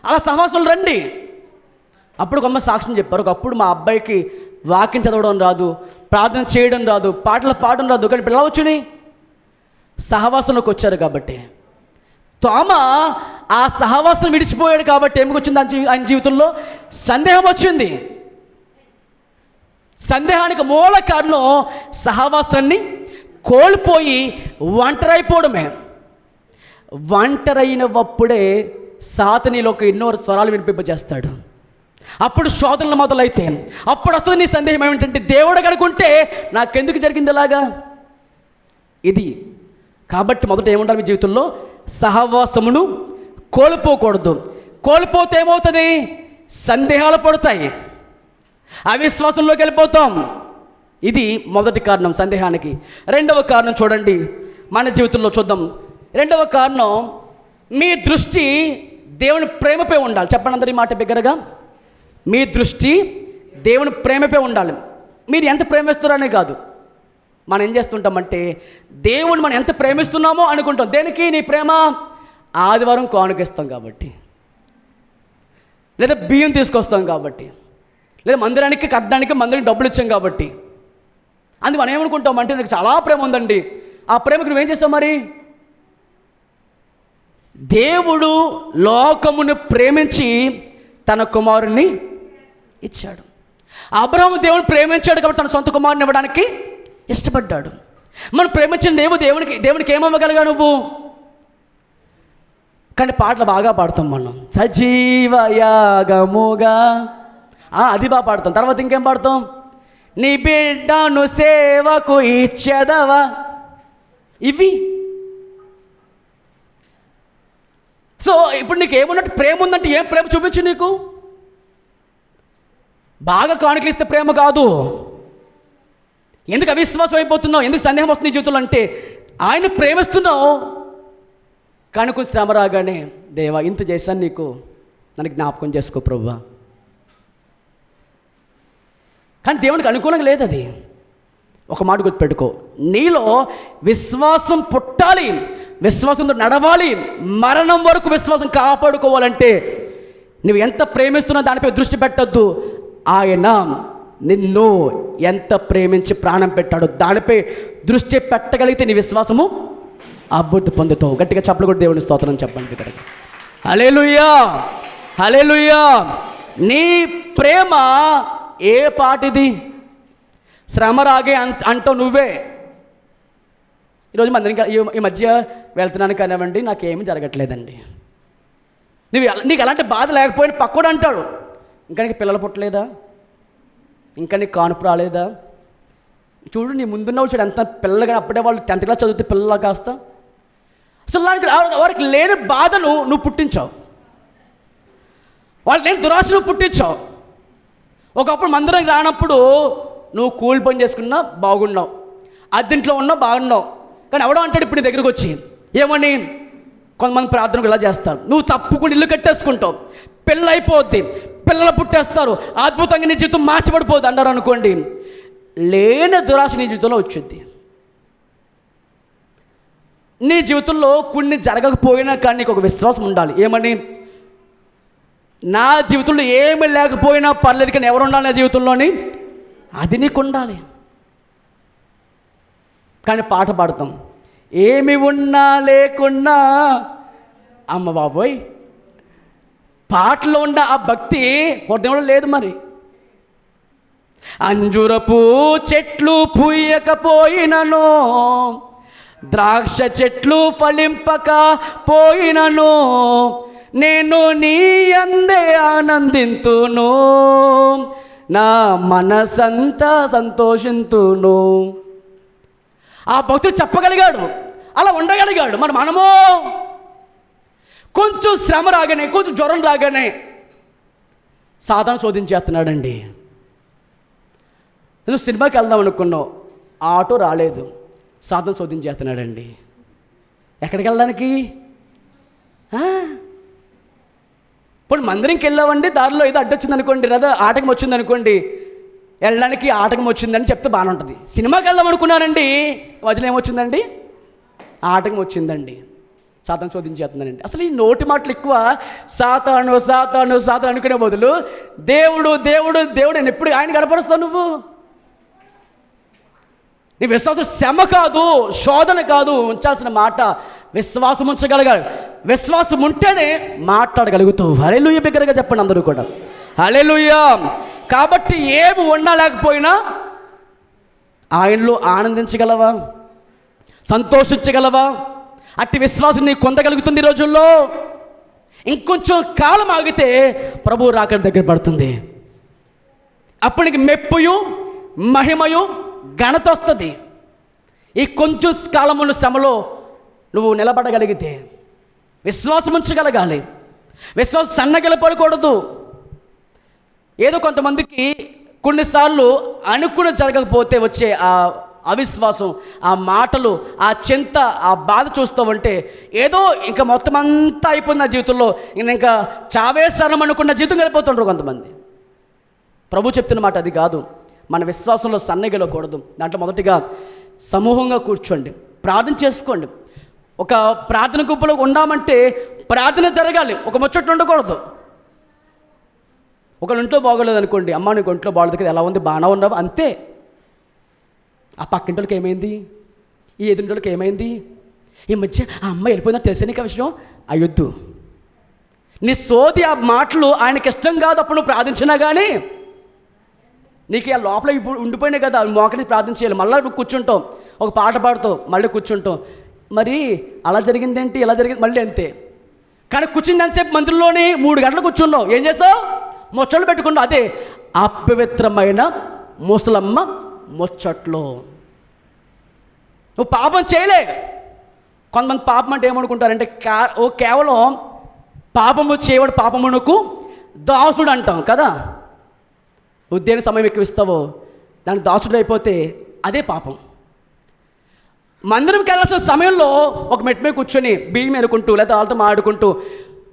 అలా సహవాసాలు రండి. అప్పుడు కొమ్మ సాక్ష్యం చెప్పారు, ఒకప్పుడు మా అబ్బాయికి వాక్యం చదవడం రాదు, ప్రార్థన చేయడం రాదు, పాటలు పాడడం రాదు, కానీ పిల్లలు వచ్చుని సహవాసంలోకి వచ్చారు. కాబట్టి తోమ ఆ సహవాసం విడిచిపోయాడు. కాబట్టి ఏమికి వచ్చింది ఆయన జీవితంలో? సందేహం వచ్చింది. సందేహానికి మూల కారణం సహవాసాన్ని కోల్పోయి ఒంటరైపోవడమే. ఒంటరైనప్పుడే సాతానులోకి ఎన్నో స్వరాలు వినిపింపజేస్తాడు. అప్పుడు శోధనలు మొదలైతే అప్పుడు వస్తుంది నీ సందేహం ఏమిటంటే, దేవుడు కనుకుంటే నాకెందుకు జరిగింది ఇలాగా? ఇది కాబట్టి మొదట ఏముండాలి మీ జీవితంలో? సహవాసమును కోల్పోకూడదు. కోల్పోతే ఏమవుతుంది? సందేహాలు పడతాయి, అవిశ్వాసంలోకి వెళ్ళిపోతాం. ఇది మొదటి కారణం సందేహానికి. రెండవ కారణం చూడండి, మన జీవితంలో చూద్దాం. రెండవ కారణం, మీ దృష్టి దేవుని ప్రేమపై ఉండాలి. చెప్పండి అందరి మాట బిగ్గరగా. మీ దృష్టి దేవుని ప్రేమపై ఉండాలి. మీరు ఎంత ప్రేమిస్తున్నారనే కాదు, మనం ఏం చేస్తుంటామంటే దేవుని మనం ఎంత ప్రేమిస్తున్నామో అనుకుంటాం. దేనికి నీ ప్రేమ? ఆదివారం కానుకిస్తాం కాబట్టి, లేదా బియ్యం తీసుకొస్తాం కాబట్టి, లేదా మందిరానికి కట్టడానికి మందిరానికి డబ్బులు ఇచ్చాం కాబట్టి. అందుకు మనం ఏమనుకుంటాం అంటే నాకు చాలా ప్రేమ ఉందండి. ఆ ప్రేమకు నువ్వేం చేస్తావు మరి? దేవుడు లోకమును ప్రేమించి తన కుమారుణ్ణి ఇచ్చాడు. అబ్రహాము దేవుని ప్రేమించాడు కాబట్టి తన సొంత కుమారుని ఇవ్వడానికి ఇష్టపడ్డాడు. మనం ప్రేమించిన దేవునికి ఏమవ్వగలిగా నువ్వు? కానీ పాటలు బాగా పాడతాం మనం, సజీవయాగముగా, అది బాగా పాడతాం. తర్వాత ఇంకేం పాడతాం? నీ బిడ్డను సేవకు ఇచ్చేదవా. ఇవి సో ఇప్పుడు నీకు ఏమున్నట్టు ప్రేమ ఉందంటే ఏం ప్రేమ చూపించు. నీకు బాగా కానుకలు ఇస్తే ప్రేమ కాదు. ఎందుకు అవిశ్వాసం అయిపోతున్నావు, ఎందుకు సందేహం వస్తుంది నీ జీవితంలో అంటే ఆయన ప్రేమిస్తున్నావు, కానీ కొంచెం శ్రమ రాగానే దేవా ఇంత చేశాను నీకు, నన్ను జ్ఞాపకం చేసుకో ప్రభువా. కానీ దేవునికి అనుకూలంగా లేదు అది. ఒక మాట గుర్తుపెట్టుకో, నీలో విశ్వాసం పుట్టాలి, విశ్వాసంతో నడవాలి, మరణం వరకు విశ్వాసం కాపాడుకోవాలంటే నువ్వు ఎంత ప్రేమిస్తున్నా దానిపై దృష్టి పెట్టద్దు. ఆయన నిన్ను ఎంత ప్రేమించి ప్రాణం పెట్టాడో దానిపై దృష్టి పెట్టగలిగితే నీ విశ్వాసము అభివృద్ధి పొందుతావు. గట్టిగా చప్పలు కూడా దేవుని స్తోత్రం చెప్పండి ఇక్కడ. హల్లెలూయా, హల్లెలూయా. నీ ప్రేమ ఏ పాటిది? శ్రమ రాగే అంటావు నువ్వే. ఈరోజు మందిరం ఈ మధ్య వెళ్తున్నాను కానివ్వండి, నాకేమీ జరగట్లేదండి. నీకు అలాంటి బాధ లేకపోయినా పక్కోడు అంటాడు, ఇంకా నీకు పిల్లలు పుట్టలేదా, ఇంకా నీకు కానుపు రాలేదా, చూడు నీ ముందున్న చూడు ఎంత పిల్లగా, అప్పుడే వాళ్ళు 10th క్లాస్ చదివితే పిల్లలా కాస్తా. అసలు వారికి లేని బాధను నువ్వు పుట్టించావు, వాళ్ళు లేని దురాశ నువ్వు పుట్టించావు. ఒకప్పుడు మందిరానికి రానప్పుడు నువ్వు కూలి పని చేసుకున్నా బాగున్నావు, అద్దెంట్లో ఉన్నావు బాగున్నావు. కానీ ఎవడో అంటాడు ఇప్పుడు నీ దగ్గరకు వచ్చి ఏమని, కొంతమంది ప్రార్థనకు ఇలా చేస్తారు, నువ్వు తప్పుకుని ఇల్లు కట్టేసుకుంటావు, పిల్ల అయిపోద్ది, పిల్లలు పుట్టేస్తారు, అద్భుతంగా నీ జీవితం మార్చబడిపోద్ది అన్నారు అనుకోండి. లేని దురాశ నీ జీవితంలో వచ్చింది. నీ జీవితంలో కొన్ని జరగకపోయినా కానీ నీకు ఒక విశ్వాసం ఉండాలి. ఏమని, నా జీవితంలో ఏమి లేకపోయినా పర్లేదు కానీ ఎవరు ఉండాలి నా జీవితంలోని, అది నీకు ఉండాలి. కానీ పాట పాడతాం, ఏమి ఉన్నా లేకున్నా, అమ్మ బాబోయ్, పాటలో ఉన్న ఆ భక్తి హృదయంలో లేదు. మరి అంజురపు చెట్లు పూయకపోయినను, ద్రాక్ష చెట్లు ఫలింపక పోయినను, నేను నీ అందే ఆనందింతును, నా మనసంతా సంతోషింతును. ఆ భక్తుడు చెప్పగలిగాడు, అలా ఉండగలిగాడు. మరి మనమో కొంచెం శ్రమ రాగానే, కొంచెం జ్వరం రాగానే సాతాను శోధించేస్తున్నాడండి. నువ్వు సినిమాకి వెళ్దాం అనుకున్నావు, ఆటో రాలేదు, సాతాను శోధించేస్తున్నాడండి. ఎక్కడికి వెళ్ళడానికి? ఇప్పుడు మందిరంకి వెళ్ళామండి, దారిలో ఏదో అడ్డొచ్చింది అనుకోండి, లేదా ఆటకం వచ్చింది అనుకోండి, వెళ్ళడానికి ఆటకం వచ్చిందని చెప్తే బాగానే ఉంటుంది. సినిమాకి వెళ్దాం అనుకున్నానండి, మధ్యలో ఏమొచ్చిందండి? ఆటకం వచ్చిందండి, సాతాను శోధించేస్తున్నానండి. అసలు ఈ నోటి మాటలు ఎక్కువ, సాతాను సాతాను సాతాను అనుకునే బదులు దేవుడు దేవుడు దేవుడు అని ఎప్పుడు ఆయన కనపరుస్తావు నువ్వు. నీ విశ్వాసం శ్రమ కాదు, శోధన కాదు, ఉంచాల్సిన మాట విశ్వాసం ఉంచగలగాలి. విశ్వాసం ఉంటేనే మాట్లాడగలుగుతావు. హల్లెలూయా బిగ్గరగా చెప్పండి అందరూ కూడా, హల్లెలూయా. కాబట్టి ఏమి ఉన్నా లేకపోయినా ఆయనలో ఆనందించగలవా, సంతోషించగలవా? అట్టి విశ్వాసం నీకు పొందగలుగుతుంది ఈ రోజుల్లో. ఇంకొంచెం కాలం ఆగితే ప్రభువు రాకడ దగ్గర పడుతుంది. అప్పటికి మెప్పుయు మహిమయు ఘనత వస్తుంది. ఈ కొంచెం కాలమున్న శ్రమలో నువ్వు నిలబడగలిగితే విశ్వాసం ఉంచగలగాలి. విశ్వాసం సన్నగిలపడకూడదు. ఏదో కొంతమందికి కొన్నిసార్లు అనుకుని జరగకపోతే వచ్చే ఆ అవిశ్వాసం, ఆ మాటలు, ఆ చింత, ఆ బాధ చూస్తూ ఉంటే ఏదో ఇంకా మొత్తం అంతా అయిపోయింది నా జీవితంలో, ఇంకా చావే శరణం అనుకున్న జీవితం గడిపోతుంటారు కొంతమంది. ప్రభు చెప్తున్న మాట అది కాదు. మన విశ్వాసంలో సన్నగిలకూడదు. దాంట్లో మొదటిగా సమూహంగా కూర్చోండి, ప్రార్థన చేసుకోండి. ఒక ప్రార్థన గుంపులో ఉన్నామంటే ప్రార్థన జరగాలి, ఒక ముచ్చట్లు ఉండకూడదు. ఒకళ్ళ ఇంట్లో బాగోలేదు అనుకోండి, అమ్మ నీకు ఒంట్లో బాగోలేదు కదా, ఎలా ఉంది, బాగా ఉన్నావు, అంతే. ఆ పక్కింటోళ్ళకి ఏమైంది, ఈ ఎదురింటోళ్ళకి ఏమైంది, ఈ మధ్య ఆ అమ్మాయి వెళ్ళిపోయిందా తెలిసే నీకు విషయం, అయ్యొద్దు. నీ సోది ఆ మాటలు ఆయనకి ఇష్టం కాదు. అప్పుడు నువ్వు ప్రార్థించినా కానీ నీకు ఆ లోపల ఇప్పుడు ఉండిపోయినాయి కదా, మోకని ప్రార్థన చేయాలి. మళ్ళీ నువ్వు కూర్చుంటావు, ఒక పాట పాడుతావు, మళ్ళీ కూర్చుంటావు. మరి అలా జరిగిందేంటి, ఇలా జరిగింది, మళ్ళీ అంతే. కానీ కూర్చుంది ఎంతసేపు మందిరంలోని 3 గంటలు కూర్చున్నావు, ఏం చేసావు? ముచ్చట్లు పెట్టుకున్నావు. అదే అపవిత్రమైన ముసలమ్మ ముచ్చట్లు. నువ్వు పాపం చేయలే. కొంతమంది పాపం అంటే ఏమనుకుంటారంటే కేవలం పాపము చేయవాడు పాపమునకు దాసుడు అంటాం కదా. నువ్వు దేని సమయం ఎక్కువ ఇస్తావో దానికి దాసుడు అయిపోతే అదే పాపం. మందిరంకి వెళ్ళాల్సిన సమయంలో ఒక మెట్టు మీద కూర్చొని బియ్యం ఎరుకుంటూ లేదా వాళ్ళతో మాడుకుంటూ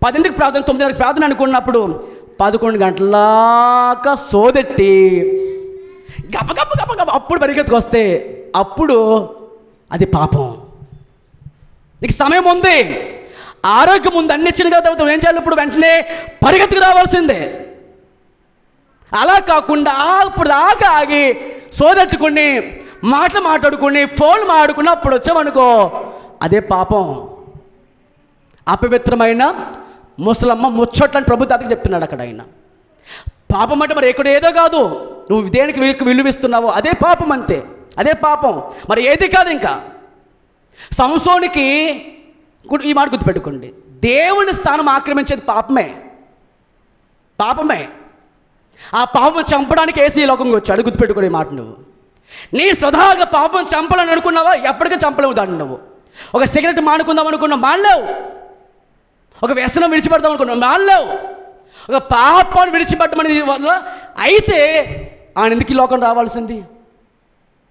10ంటికి ప్రార్థన 9ంటికి ప్రార్థన అనుకున్నప్పుడు 11 గంటలాగా సోదెట్టి గబ గబ గబ గబ అప్పుడు పరిగెత్తుకు వస్తే అప్పుడు అది పాపం. నీకు సమయం ఉంది, ఆరోగ్యం ఉంది, అన్ని ఇచ్చిన కదా, ఏం చేయాలి? ఇప్పుడు వెంటనే పరిగెత్తుకు రావాల్సిందే. అలా కాకుండా ఇప్పుడు దాకా ఆగి సోదెట్టుకుని మాటలు మాట్లాడుకుని ఫోన్ మాట్లాడుకుని అప్పుడు వచ్చామనుకో అదే పాపం. అపవిత్రమైన ముసలమ్మ ముచ్చట్లని ప్రభు తాతకి చెప్తున్నాడు అక్కడ ఆయన. పాపం అంటే మరి ఇక్కడ ఏదో కాదు, నువ్వు దేనికి విలువిస్తున్నావో అదే పాపం, అంతే, అదే పాపం. మరి ఏది కాదు. ఇంకా సంసోనికి ఈ మాట గుర్తుపెట్టుకోండి, దేవుని స్థానం ఆక్రమించేది పాపమే, పాపమే. ఆ పాపం చంపడానికి ఏసీ ఈ లోకంకి వచ్చాడు. గుర్తుపెట్టుకోండి ఈ మాట. నువ్వు నీ సదాగా పాపం చంపాలని అనుకున్నావా? ఎప్పటికీ చంపలేవు దాన్ని. నువ్వు ఒక సిగరెట్ మానుకుందాం అనుకున్నావు, మానలేవు. ఒక వ్యసనం విడిచిపెడదాం అనుకున్నావు, మానలేవు. ఒక పాపాన్ని విడిచిపెట్టమని వల్ల అయితే ఆయన ఎందుకు ఈ లోకం రావాల్సింది?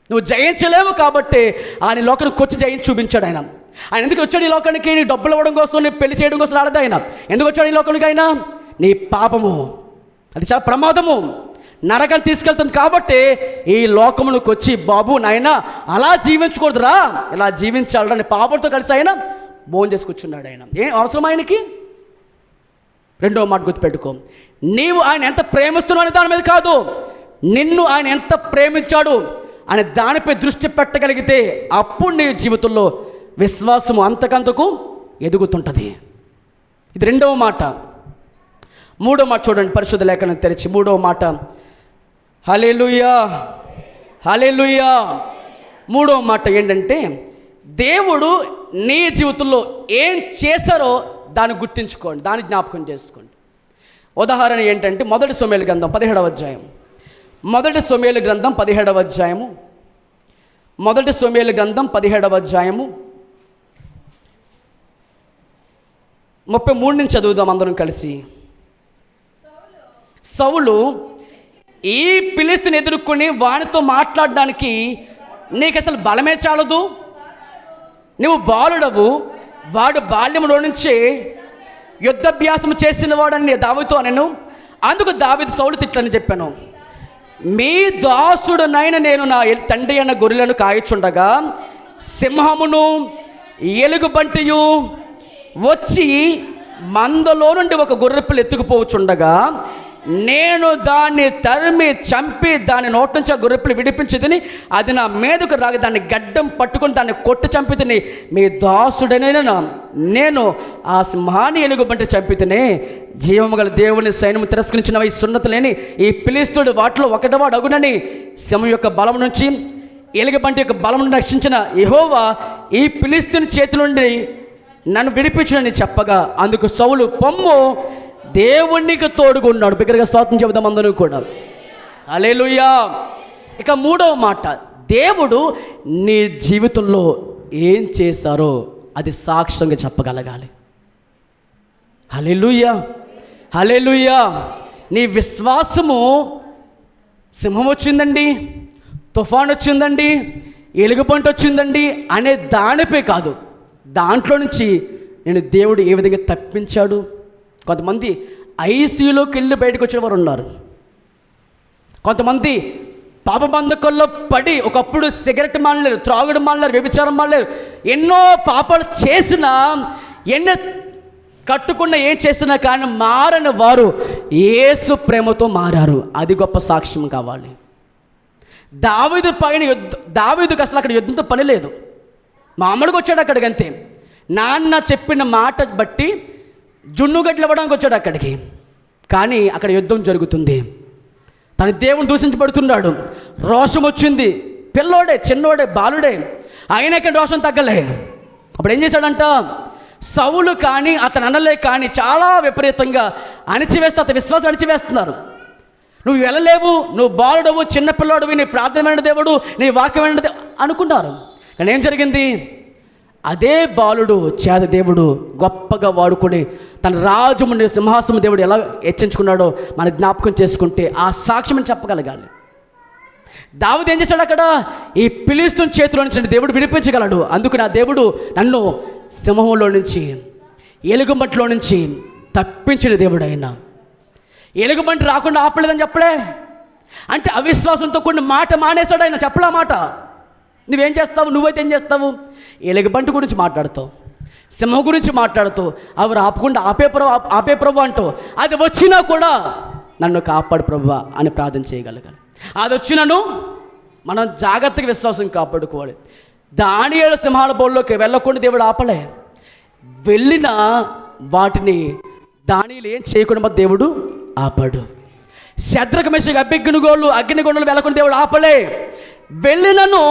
నువ్వు జయించలేవు కాబట్టి ఆయన లోకానికి వచ్చి జయించి చూపించాడు ఆయన. ఆయన ఎందుకు వచ్చాడు ఈ లోకానికి? నీ డబ్బులు ఇవ్వడం కోసం, నీ పెళ్లి చేయడం కోసం రాలేదు ఆయన. ఎందుకు వచ్చాడు ఈ లోకానికి? ఆయన నీ పాపము అది చాలా ప్రమాదము, నరకాన్ని తీసుకెళ్తుంది కాబట్టి ఈ లోకమునికి వచ్చి బాబు నాయన అలా జీవించకూడదురా, ఇలా జీవించాలరా అని పాపంతో కలిసి ఆయన భోజనం చేసి కూర్చున్నాడు. ఆయన ఏం అవసరం ఆయనకి? రెండవ మాట గుర్తుపెట్టుకో, నీవు ఆయన ఎంత ప్రేమిస్తున్నావు అనే దాని మీద కాదు, నిన్ను ఆయన ఎంత ప్రేమించాడు అనే దానిపై దృష్టి పెట్టగలిగితే అప్పుడు నీ జీవితంలో విశ్వాసము అంతకంతకు ఎదుగుతుంటుంది. ఇది రెండవ మాట. మూడో మాట చూడండి, పరిశుద్ధ లేఖనం తెరిచి మూడవ మాట. హల్లెలూయా, హల్లెలూయా. మూడవ మాట ఏంటంటే, దేవుడు నీ జీవితంలో ఏం చేశారో దాన్ని గుర్తించుకోండి, దాన్ని జ్ఞాపకం చేసుకోండి. ఉదాహరణ ఏంటంటే మొదటి సమూయేలు గ్రంథం 17వ అధ్యాయం. మొదటి సమూయేలు గ్రంథం 17వ అధ్యాయము. మొదటి సమూయేలు గ్రంథం 17వ అధ్యాయము 33 నుంచి చదువుదాం అందరం కలిసి. సౌలు ఈ ఫిలిష్తీయుని ఎదుర్కొని వానితో మాట్లాడడానికి నీకు అసలు బలమే చాలదు, నువ్వు బాలుడవు, వాడు బాల్యంలో నుంచే యుద్ధాభ్యాసం చేసిన వాడని దావీదుతో అనెను. అందుకు దావీదు సౌలు తిట్లని చెప్పాను, మీ దాసుడునైన నేను నా తండ్రి అన్న గొర్రెలను కాయచుండగా సింహమును ఎలుగుబంటియు వచ్చి మందలో నుండి ఒక గొర్రెపిల్ల ఎత్తుకుపోవచ్చుండగా నేను దాన్ని తరిమి చంపి దాని నోటి నుంచి ఆ గొర్రెపిల్ల విడిపించి అది నా మీదకు రాగా దాన్ని గడ్డం పట్టుకొని దాన్ని కొట్టి చంపితిని. మీ దాసుడనైనా నేను ఆ సింహాన్ని ఎలుగుబంటి చంపితిని. జీవము గల దేవుని సైన్యము తిరస్కరించిన ఈ సున్నత లేని ఈ ఫిలిష్తీయుడు వాటిలో ఒకటివాడు అగునని సింహం యొక్క బలం నుంచి ఎలుగుబంటి యొక్క బలం నుండి రక్షించిన యెహోవా ఈ ఫిలిష్తీయుని చేతి నుండి నన్ను విడిపించునని చెప్పగా అందుకు సౌలు పొమ్ము, దేవునికి తోడుగా ఉన్నాడు. బిగ్గరగా స్తోత్రం చెబుదాం అందరూ కూడా. హల్లెలూయా. ఇక మూడవ మాట, దేవుడు నీ జీవితంలో ఏం చేశారో అది సాక్ష్యంగా చెప్పగలగాలి. హల్లెలూయా, హల్లెలూయా. నీ విశ్వాసము సింహం వచ్చిందండి, తుఫాన్ వచ్చిందండి, ఎలుగుబంటి వచ్చిందండి అనే దానిపై కాదు, దాంట్లో నుంచి నేను దేవుడు ఏ విధంగా తప్పించాడు. కొంతమంది ఐసీయూలోకి వెళ్ళి బయటకు వచ్చిన వారు ఉన్నారు. కొంతమంది పాపబంధకుల్లో పడి ఒకప్పుడు సిగరెట్ మానలేరు, త్రాగుడు మానలేరు, వ్యభిచారం మానలేరు, ఎన్నో పాపాలు చేసినా ఎన్నో కట్టుకున్న ఏం చేసినా కానీ మారని వారు యేసు ప్రేమతో మారారు. అది గొప్ప సాక్ష్యం కావాలి. దావీదు పైన దావీదుకి అసలు అక్కడ యుద్ధంతో పని లేదు, మామూలుగా వచ్చాడు అక్కడికి అంతే. నాన్న చెప్పిన మాట బట్టి జున్నుగడ్డలు ఇవ్వడానికి వచ్చాడు అక్కడికి, కానీ అక్కడ యుద్ధం జరుగుతుంది. తన దేవుని దూషించబడుతున్నాడు, రోషం వచ్చింది. పిల్లోడే, చిన్నోడే, బాలుడే, ఆయనకి రోషం తగ్గలే. అప్పుడు ఏం చేశాడంట, సౌలు కానీ అతని అన్నలే కానీ చాలా విపరీతంగా అణిచివేస్తే అతని విశ్వాసం అణిచివేస్తున్నారు. నువ్వు వెళ్ళలేవు, నువ్వు బాలుడవు, చిన్నపిల్లాడువి, నీ ప్రార్థన దేవుడు, నీ వాక్యం అనుకున్నారు. కానీ ఏం జరిగింది, అదే బాలుడు చేత దేవుడు గొప్పగా వాడుకొని తన రాజుముని సింహాసనం దేవుడు ఎలా హెచ్చించుకున్నాడో మన జ్ఞాపకం చేసుకుంటే ఆ సాక్ష్యం చెప్పగలగాలి. దావీదు ఏం చేశాడు? అక్కడ ఈ ఫిలిష్తీయుని చేతిలో నుంచి దేవుడు విడిపించగలడు. అందుకు నా దేవుడు నన్ను సింహంలో నుంచి, ఎలుగుబంటిలో నుంచి తప్పించిన దేవుడు. అయినా ఎలుగుబంటి రాకుండా ఆపలేదని చెప్పలే. అంటే అవిశ్వాసంతో కొన్ని మాట మానేశాడు ఆయన, చెప్పలే మాట. నువ్వేం చేస్తావు? నువ్వైతే ఏం చేస్తావు? ఎలుగుబంటి గురించి మాట్లాడుతావు, సింహం గురించి మాట్లాడుతావు, అవి ఆపకుండా ఆపే ప్రభు అంటావు. అది వచ్చినా కూడా నన్ను కాపాడు ప్రభు అని ప్రార్థన చేయగలగాలి. అది వచ్చినను మనం జాగ్రత్తగా విశ్వాసం కాపాడుకోవాలి. దానియేలు సింహాల బోల్లోకి వెళ్ళకుండా దేవుడు ఆపలే. వెళ్ళిన వాటిని దానియేలు ఏం చేయకుండా దేవుడు ఆపాడు. శద్రకు మెషకు అగ్నిగొండలు వెళ్ళకుండా దేవుడు ఆపలే. వెళ్ళినను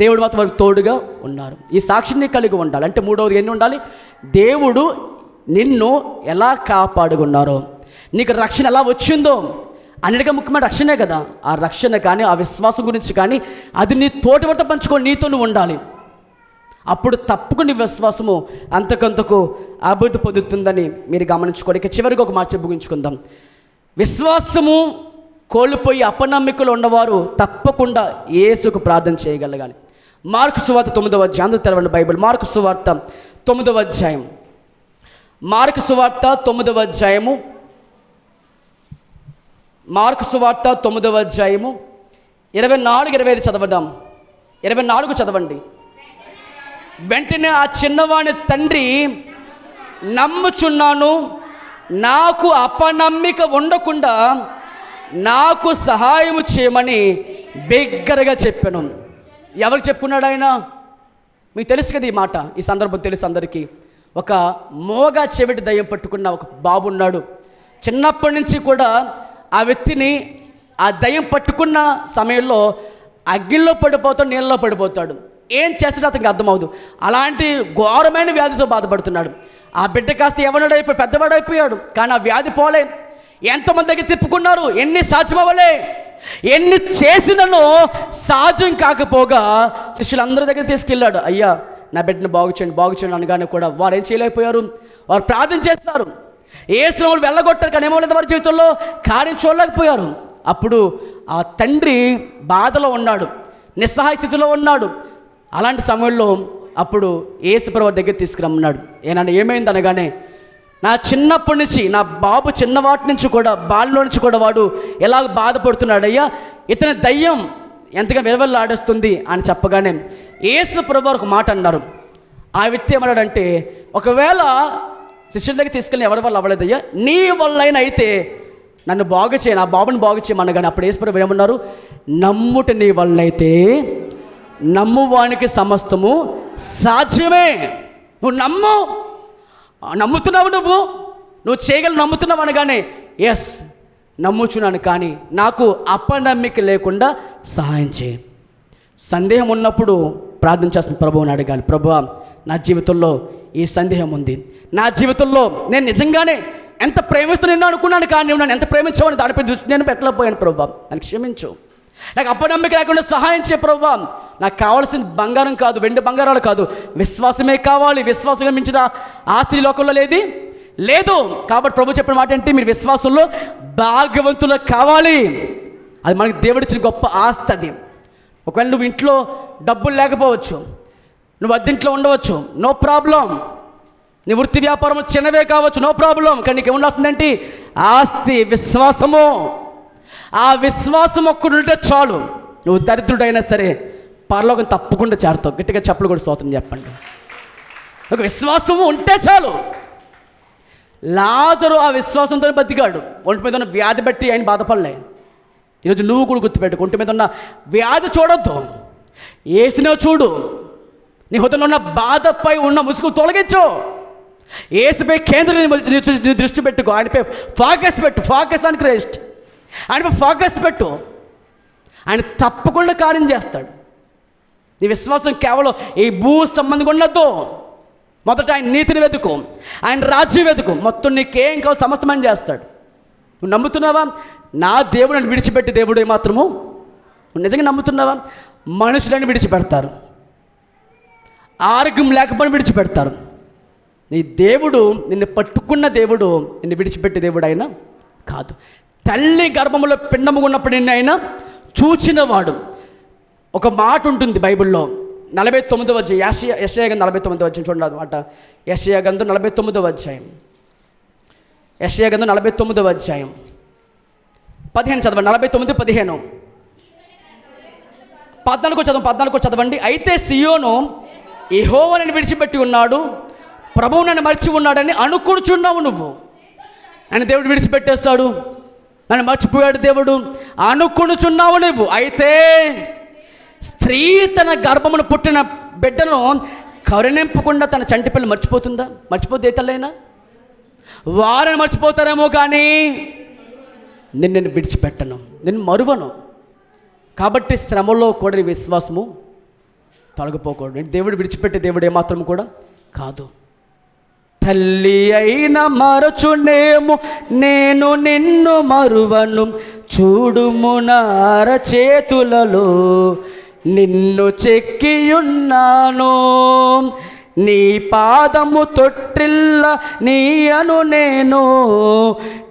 దేవుడు మాత్రం వారికి తోడుగా ఉన్నారు. ఈ సాక్షిని కలిగి ఉండాలి. అంటే మూడవది ఎన్ని ఉండాలి? దేవుడు నిన్ను ఎలా కాపాడుకున్నారో, నీకు రక్షణ ఎలా వచ్చిందో, అన్నిటికీ ముఖ్యమైన రక్షణే కదా. ఆ రక్షణ కానీ ఆ విశ్వాసం గురించి కానీ అది నీ తోటి వద్ద పంచుకొని నీతో నువ్వు ఉండాలి. అప్పుడు తప్పకుండా నీ విశ్వాసము అంతకంతకు అభివృద్ధి పొందుతుందని మీరు గమనించుకోండి. ఇక చివరికి ఒక మాట ముగించుకుందాం. విశ్వాసము కోల్పోయి అపనమ్మికలు ఉన్నవారు తప్పకుండా యేసుకు ప్రార్థన చేయగలగాలి. మార్కు సువార్త 9వ అధ్యాయం తెరవండి బైబిల్. మార్కు సువార్త 9వ అధ్యాయం. మార్కు సువార్త 9వ అధ్యాయము. మార్కు సువార్త 9వ అధ్యాయము 24-25 చదవదాం. 24 చదవండి. వెంటనే ఆ చిన్నవాని తండ్రి, నమ్ముచున్నాను, నాకు అపనమ్మిక ఉండకుండా నాకు సహాయం చేయమని బిగ్గరగా చెప్పాను. ఎవరికి చెప్పుకున్నాడు ఆయన? మీకు తెలుసు కదా ఈ మాట, ఈ సందర్భం తెలుసు అందరికీ. ఒక మోగ చెవిటి దయ్యం పట్టుకున్న ఒక బాబు ఉన్నాడు. చిన్నప్పటి నుంచి కూడా ఆ వ్యక్తిని ఆ దయ్యం పట్టుకున్న సమయంలో అగ్నిలో పడిపోతాడు, నీళ్ళలో పడిపోతాడు. ఏం చేస్తాడో అతనికి అర్థమవుదు. అలాంటి ఘోరమైన వ్యాధితో బాధపడుతున్నాడు. ఆ బిడ్డ కాస్త ఎవడైపోయి పెద్దవాడైపోయాడు, కానీ ఆ వ్యాధి పోలే. ఎంతమంది దగ్గర తిప్పుకున్నారు, ఎన్ని సాధ్యమవ్వలే, ఎన్ని చేసినను సాధ్యం కాకపోగా శిష్యులందరి దగ్గర తీసుకెళ్ళాడు. అయ్యా నా బిడ్డను బాగు చేయండి అనగానే కూడా వారు ఏం చేయలేకపోయారు. వారు ప్రార్థన చేస్తారు, యేసును వెళ్ళగొట్టారు, కానీ ఏమో వారి జీవితంలో కార్యం చూడలేకపోయారు. అప్పుడు ఆ తండ్రి బాధలో ఉన్నాడు, నిస్సహాయ స్థితిలో ఉన్నాడు. అలాంటి సమయంలో అప్పుడు యేసు ప్రభువు దగ్గర తీసుకురమ్మన్నాడు. ఏమైంది అనగానే, నా చిన్నప్పటి నుంచి, నా బాబు చిన్నవాటి నుంచి కూడా, బాల్లో నుంచి కూడా వాడు ఎలా బాధపడుతున్నాడు అయ్యా, ఇతని దయ్యం ఎంతగా విలవెల్లాడేస్తుంది అని చెప్పగానే యేసు ప్రభువు ఒక మాట అన్నారు. ఆ వ్యక్తి ఏమన్నాడంటే, ఒకవేళ శిష్యుల దగ్గర తీసుకెళ్ళి ఎవరి వల్ల అవ్వలేదయ్యా, నీ వల్లైనా అయితే నన్ను బాగు చేయి, నా బాబుని బాగు చేయమనగానే అప్పుడు యేసు ప్రభువు ఏమన్నారు? నమ్ముట నీ వల్ల అయితే నమ్మువానికి సమస్తము సాధ్యమే. నువ్వు నమ్ముతున్నావు, నువ్వు చేయగలవు, నమ్ముతున్నావు అనగానే ఎస్ నమ్ముచున్నాను, కానీ నాకు అపనమ్మిక లేకుండా సహాయం చేయి. సందేహం ఉన్నప్పుడు ప్రార్థన చేస్తున్న ప్రభువుని అడగాలి. ప్రభువా, నా జీవితంలో ఈ సందేహం ఉంది, నా జీవితంలో నేను నిజంగానే ఎంత ప్రేమిస్తున్నాను అనుకున్నాను, కానీ నువ్వు నన్ను ఎంత ప్రేమించావని దానిపై దృష్టి నేను పెట్టలేకపోయాను. ప్రభువా నన్ను క్షమించు, నాకు అపనమ్మిక లేకుండా సహాయం చేయ ప్రభువా. నాకు కావాల్సిన బంగారం కాదు, వెండి బంగారాలు కాదు, విశ్వాసమే కావాలి. విశ్వాసంగా మించిన ఆస్తి లోకంలో లేదు. కాబట్టి ప్రభు చెప్పిన మాట ఏంటి? మీరు విశ్వాసంలో భాగ్యవంతులు కావాలి. అది మనకి దేవుడిచ్చిన గొప్ప ఆస్తి. అది ఒకవేళ నువ్వు ఇంట్లో డబ్బులు లేకపోవచ్చు, నువ్వు అద్దెంట్లో ఉండవచ్చు, నో ప్రాబ్లం. నీ వృత్తి వ్యాపారం చిన్నవే కావచ్చు, నో ప్రాబ్లం. కానీ నీకు ఏముండాల్సిందేంటి? ఆస్తి, విశ్వాసము. ఆ విశ్వాసం ఒక్కడుంటే చాలు, నువ్వు దరిద్రుడైనా సరే పరలోకం తప్పకుండా చేరుతావు. గట్టిగా చెప్పులు కూడా స్తోత్రం చెప్పండి. ఒక విశ్వాసము ఉంటే చాలు. లాజరు ఆ విశ్వాసంతో బతికాడు. ఒంటి మీద ఉన్న వ్యాధి బట్టి ఆయన బాధపడలే. ఈరోజు నువ్వు కూడా గుర్తుపెట్టు, ఒంటి మీద ఉన్న వ్యాధి చూడొద్దు, యేసునే చూడు. నీ హృదయంలో ఉన్న బాధపై ఉన్న ముసుగు తొలగించు. యేసుపై కేంద్రం దృష్టి పెట్టుకో. ఆయనపై ఫోకస్ పెట్టు. Focus on Christ. ఆయనపై ఫోకస్ పెట్టు. ఆయన తప్పకుండా కార్యం చేస్తాడు. నీ విశ్వాసం కేవలం ఈ భూ సంబంధంగా ఉండద్దు. మొదట ఆయన నీతిని వెతుకు, ఆయన రాజ్యం వెతుకు, మొత్తం నీకేం కావాలి సమస్తమని చేస్తాడు. నువ్వు నమ్ముతున్నావా? నా దేవుడు నన్ను విడిచిపెట్టి దేవుడే మాత్రము. నువ్వు నిజంగా నమ్ముతున్నావా? మనుషులని విడిచిపెడతారు, ఆరోగ్యం లేకపోయినా విడిచిపెడతారు. నీ దేవుడు, నిన్ను పట్టుకున్న దేవుడు నిన్ను విడిచిపెట్టే దేవుడు అయినా కాదు. తల్లి గర్భములో పిండము ఉన్నప్పుడు నిన్ను అయినా చూచినవాడు. ఒక మాట ఉంటుంది బైబిల్లో, 49వ అధ్యాయం, యెషయా గ్రంథం 49వ అధ్యాయం చూడండి అన్నమాట. యెషయా గ్రంథం 49వ అధ్యాయం, యెషయా గ్రంథం 49వ అధ్యాయం 15 చదవండి. 49:15 14 చదవండి. అయితే సియోను యెహోవాను విడిచిపెట్టి ఉన్నాడు, ప్రభువు నన్ను మర్చి ఉన్నాడని అనుకుంటున్నావు నువ్వు. నన్ను దేవుడు విడిచిపెట్టేస్తాడు, నన్ను మర్చిపోయాడు దేవుడు అనుకుంటున్నావు నువ్వు. అయితే స్త్రీ తన గర్భమును పుట్టిన బిడ్డను కరుణింపకుండా తన చంటి పిల్లలు మర్చిపోతుందా? మర్చిపోతే ఏ తల్లైనా వారిని మర్చిపోతారేమో, కానీ నిన్ను విడిచిపెట్టను, నిన్ను మరువను. కాబట్టి శ్రమలో కూడా నీ విశ్వాసము తొలగిపోకూడదు. దేవుడు విడిచిపెట్టే దేవుడు ఏమాత్రం కూడా కాదు. తల్లి అయిన మరచునేమో నేను నిన్ను మరువను, చూడుము నా అరచేతులలో నిన్ను చెక్కియున్నాను. నీ పాదము తొట్టిల్ల నీయను నేను,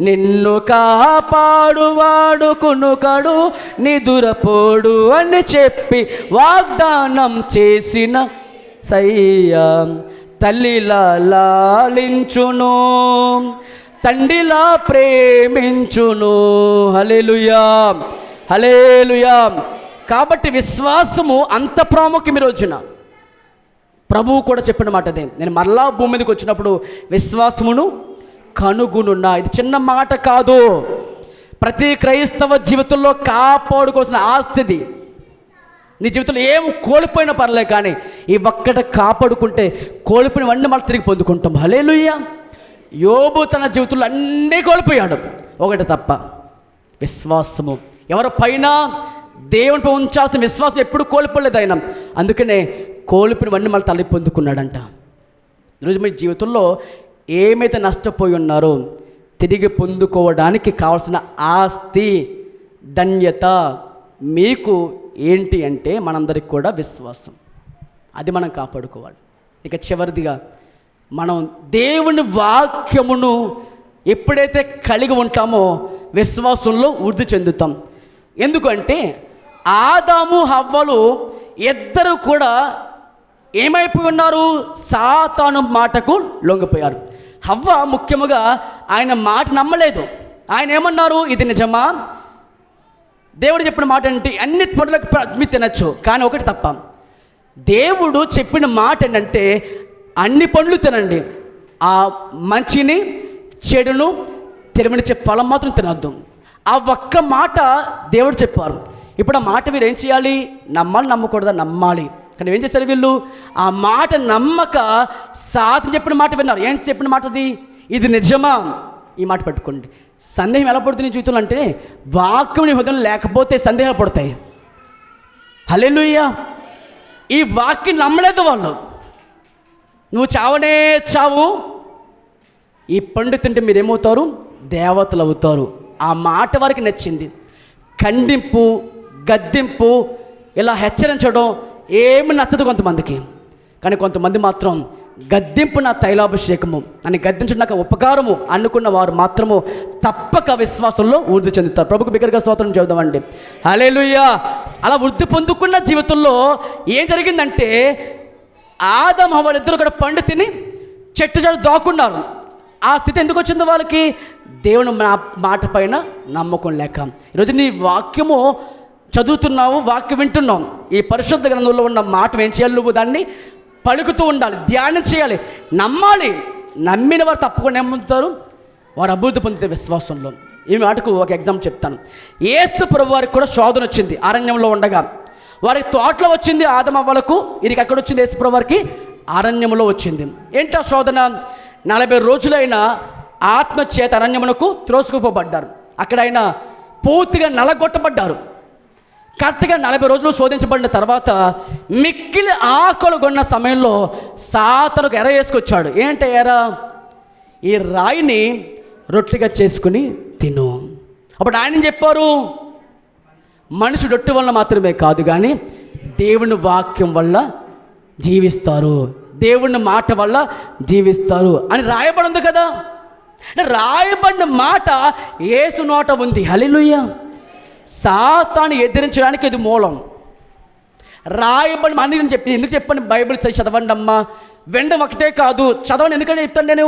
నిన్ను కాపాడువాడు కునుకడు నిదురపోడు అని చెప్పి వాగ్దానం చేసిన సయ్యా తల్లిలా లాలించును, తండ్రిలా ప్రేమించును. హల్లెలూయా, హల్లెలూయా. కాబట్టి విశ్వాసము అంత ప్రాముఖ్యం. ఈ రోజున ప్రభువు కూడా చెప్పిన మాట అదే, నేను మరలా భూమి మీదకి వచ్చినప్పుడు విశ్వాసమును కనుగొనున్నా. ఇది చిన్న మాట కాదు, ప్రతి క్రైస్తవ జీవితంలో కాపాడుకోవాల్సిన ఆస్తిది. నీ జీవితంలో ఏం కోల్పోయినా పర్లేదు, కానీ ఈ ఒక్కట కాపాడుకుంటే కోల్పోయినవన్నీ మళ్ళీ తిరిగి పొందుకుంటాం. హల్లెలూయా. యోబు తన జీవితంలో అన్నీ కోల్పోయాడు, ఒకటి తప్ప, విశ్వాసము. ఎవరిపైన దేవునిపై ఉంచాల్సిన విశ్వాసం ఎప్పుడు కోల్పోలేదు ఆయన. అందుకనే కోల్పోయినవన్నీ మళ్ళీ తల్లి పొందుకున్నాడంట. ఈరోజు మీ జీవితంలో ఏమైతే నష్టపోయి ఉన్నారో తిరిగి పొందుకోవడానికి కావాల్సిన ఆస్తి, ధన్యత మీకు ఏంటి అంటే మనందరికి కూడా విశ్వాసం. అది మనం కాపాడుకోవాలి. ఇక చివరిదిగా మనం దేవుని వాక్యమును ఎప్పుడైతే కలిగి ఉంటామో విశ్వాసంలో వృద్ధి చెందుతాం. ఎందుకంటే ఆదాము హవ్వలు ఇద్దరు కూడా ఏమైపోయి ఉన్నారు? సాతాను మాటకు లొంగిపోయారు. హవ్వ ముఖ్యముగా ఆయన మాట నమ్మలేదు. ఆయన ఏమన్నారు? ఇది నిజమా? దేవుడు చెప్పిన మాట అంటే అన్ని పండ్లకు అగ్ని తినచ్చు, కానీ ఒకటి తప్ప. దేవుడు చెప్పిన మాట ఏంటంటే అన్ని పండ్లు తినండి, ఆ మంచిని చెడును తెలివినిచ్చే ఫలం మాత్రం తినద్దు. ఆ ఒక్క మాట దేవుడు చెప్పారు. ఇప్పుడు ఆ మాట మీరు ఏం చేయాలి? నమ్మాలి, నమ్మకూడదా? నమ్మాలి. కానీ ఏం చేశారు వీళ్ళు? ఆ మాట నమ్మక సాతాను చెప్పిన మాట విన్నారు. ఏం చెప్పిన మాట అది? ఇది నిజమా? ఈ మాట పట్టుకోండి. సందేహం ఎలా పడుతుంది నీ జీవితంలో అంటే వాక్యం నీ హృదయం లేకపోతే సందేహాలు పడతాయి. హల్లెలూయా. ఈ వాక్యం నమ్మలేదు వాళ్ళు. నువ్వు చావనే చావు, ఈ పండు తింటే మీరేమవుతారు? దేవతలు అవుతారు. ఆ మాట వారికి నచ్చింది. ఖండింపు, గద్దింపు, ఇలా హెచ్చరించడం ఏమి నచ్చదు కొంతమందికి. కానీ కొంతమంది మాత్రం గద్దింపు నా తైలాభిషేకము అని గద్దించడం నాకు ఉపకారము అనుకున్న వారు మాత్రము తప్పక విశ్వాసంలో వృద్ధి చెందుతారు. ప్రభుకు బిగ్గరగా స్తోత్రం చెబుదామండి. హల్లెలూయా. అలా వృద్ధి పొందుకున్న జీవితంలో ఏం జరిగిందంటే ఆదాము హవ్వ ఇద్దరు కూడా పండు తిని చెట్టు చెట్టు దాక్కున్నారు. ఆ స్థితి ఎందుకు వచ్చిందో వాళ్ళకి? దేవుని మాట పైన నమ్మకం లేక. ఈరోజు నీ వాక్యము చదువుతున్నావు, వాక్యం వింటున్నావు. ఈ పరిశుద్ధ గ్రంథంలో ఉన్న మాట ఏం చేయాలి? నువ్వు దాన్ని పలుకుతూ ఉండాలి, ధ్యానం చేయాలి, నమ్మాలి. నమ్మిన వారు తప్పకుండా ఏమవుతారు? వారు అభివృద్ధి పొందుతారు విశ్వాసంలో. ఈ మాటకు ఒక ఎగ్జాంపుల్ చెప్తాను. యేసు ప్రభు వారికి కూడా శోధన వచ్చింది అరణ్యంలో ఉండగా. వారికి తోటలో వచ్చింది ఆదాము హవ్వలకు, వీరికి ఎక్కడ వచ్చింది? యేసు ప్రభు వారికి అరణ్యంలో వచ్చింది. ఏంటి ఆ శోధన? 40 రోజులైన ఆత్మచేత అరణ్యమునకు త్రోసుకుపోబడ్డారు. అక్కడ ఆయన పూర్తిగా నలగొట్టబడ్డారు. కరెక్ట్గా 40 రోజులు శోధించబడిన తర్వాత మిక్కిలి ఆకలి కొన్న సమయంలో సాతానుకు ఎర వేసుకొచ్చాడు. ఏంటి ఎర? ఈ రాయిని రొట్టెగా చేసుకుని తిను. అప్పుడు ఆయన చెప్పారు, మనిషి రొట్టె వల్ల మాత్రమే కాదు కానీ దేవుని వాక్యం వల్ల జీవిస్తారు, దేవుని మాట వల్ల జీవిస్తారు అని రాయబడి ఉంది కదా. రాయబడిన మాట యేసు నోట ఉంది. హల్లెలూయా. సాతాను ఎదిరించడానికి ఇది మూలం. రాయబడి అందుకని చెప్పి ఎందుకు చెప్పండి, బైబిల్ చదవండి అమ్మా, వినడం ఒకటే కాదు, చదవండి. ఎందుకంటే చెప్తాను నేను,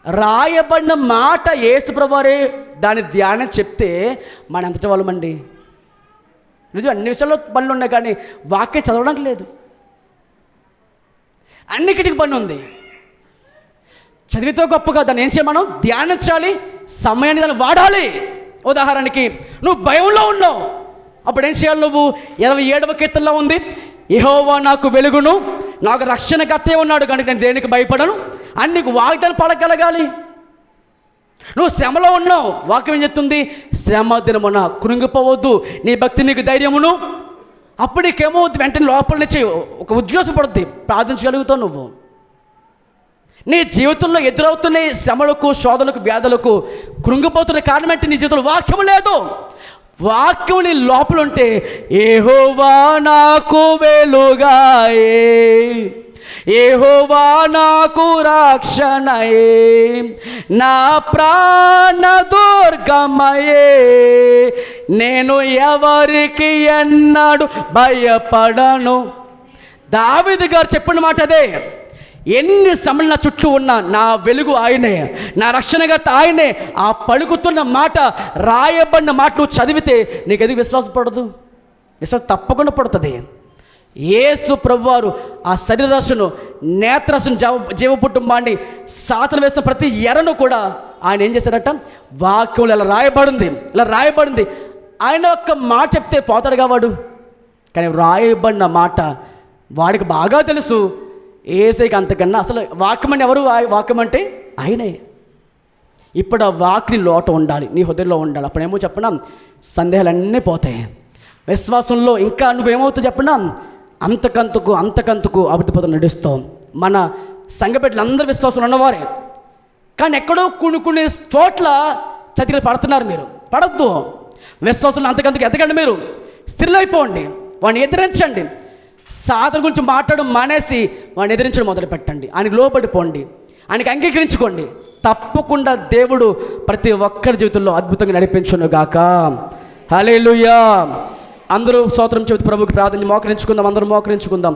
రాయబడిన మాట యేసు ప్రభువారే దాని ధ్యానం చెప్తే మన ఎంతటి వాళ్ళమండి. నిజం అన్ని విషయాల్లో పనులు ఉన్నాయి, కానీ వాక్యం చదవడానికి లేదు. అన్నిటికి పని ఉంది. చదివితో గొప్పగా దాన్ని ఏం చేయాలి, మనం ధ్యానించాలి, సమయాన్ని దాన్ని వాడాలి. ఉదాహరణకి నువ్వు భయంలో ఉన్నావు, అప్పుడు ఏం చేయాలి, నువ్వు 27వ కీర్తనలో ఉంది, యెహోవా నాకు వెలుగును, నాకు రక్షణకర్తే ఉన్నాడు కనుక నేను దేనికి భయపడను అని నీకు వాగ్దానం పడగలగాలి. నువ్వు శ్రమలో ఉన్నావు, వాక్యం ఏం చెప్తుంది, శ్రమ దినమున కృంగిపోవద్దు, నీ భక్తి నీకు ధైర్యమును. అప్పుడు నీకేమవుద్ది, వెంటనే లోపల నుంచి ఒక ఉద్యోగం పడుద్ది, ప్రార్థించగలుగుతావు. నువ్వు నీ జీవితంలో ఎదురవుతున్న శ్రమలకు, శోధనలకు, వ్యాధులకు కృంగిపోతున్న కారణం అంటే నీ జీవితంలో వాక్యం లేదు. వాక్యం నీ లోపల ఉంటే, యెహోవా నాకు వెలుగాయే, యెహోవా నాకు రక్షణయే, నా ప్రాణ దుర్గమయే, నేను ఎవరికి ఎన్నడూ భయపడను. దావీదు గారు చెప్పిన మాట అదే. ఎన్ని శ్రమలు నా చుట్టూ ఉన్నా నా వెలుగు ఆయనే, నా రక్షణకర్త ఆయనే. ఆ పలుకుతున్న మాట, రాయబడిన మాట నువ్వు చదివితే నీకు ఎదుగు విశ్వాసం పడదు? విశ్వాసం తప్పకుండా పడుతుంది. యేసు ప్రభువారు ఆ శరీరరసను, నేత్రరసను, జీవపుటుంబాన్ని సాతన వేస్తున్న ప్రతి ఎరను కూడా ఆయన ఏం చేశారట, వాక్యంలో ఇలా రాయబడింది, ఇలా రాయబడింది. ఆయన ఒక్క మాట చెప్తే పోతాడుగా వాడు, కానీ రాయబడిన మాట వాడికి బాగా తెలుసు. ఏసైకి అంతకన్నా అసలు వాక్యం అంటే ఎవరు, వాక్యం అంటే ఆయనే. ఇప్పుడు ఆ వాక్ని లోట ఉండాలి, నీ హృదయంలో ఉండాలి. అప్పుడేమో చెప్పినా సందేహాలన్నీ పోతాయి. విశ్వాసంలో ఇంకా నువ్వేమవుతావు చెప్పినా అంతకంతకు అభివృద్ధిపథం నడుస్తావు. మన సంఘ బిడ్డలందరూ విశ్వాసంలో ఉన్నవారే, కానీ ఎక్కడో కొన్ని చోట్ల చతికిలు పడుతున్నారు. మీరు పడద్దు. విశ్వాసంలో అంతకంతకు ఎదగండి, మీరు స్థిరులైపోండి, వాడిని ఎదిరించండి. సాధన గురించి మాట్లాడడం మానేసి వాడిని ఎదిరించడం మొదలు పెట్టండి. ఆయనకి లోబడిపోండి, ఆయనకి అంగీకరించుకోండి. తప్పకుండా దేవుడు ప్రతి ఒక్కరి జీవితంలో అద్భుతంగా నడిపించును గాక. హల్లెలూయా. అందరూ స్తోత్రం చెబుతూ ప్రభువుకి ప్రార్థన మోకరించుకుందాం. అందరూ మోకరించుకుందాం.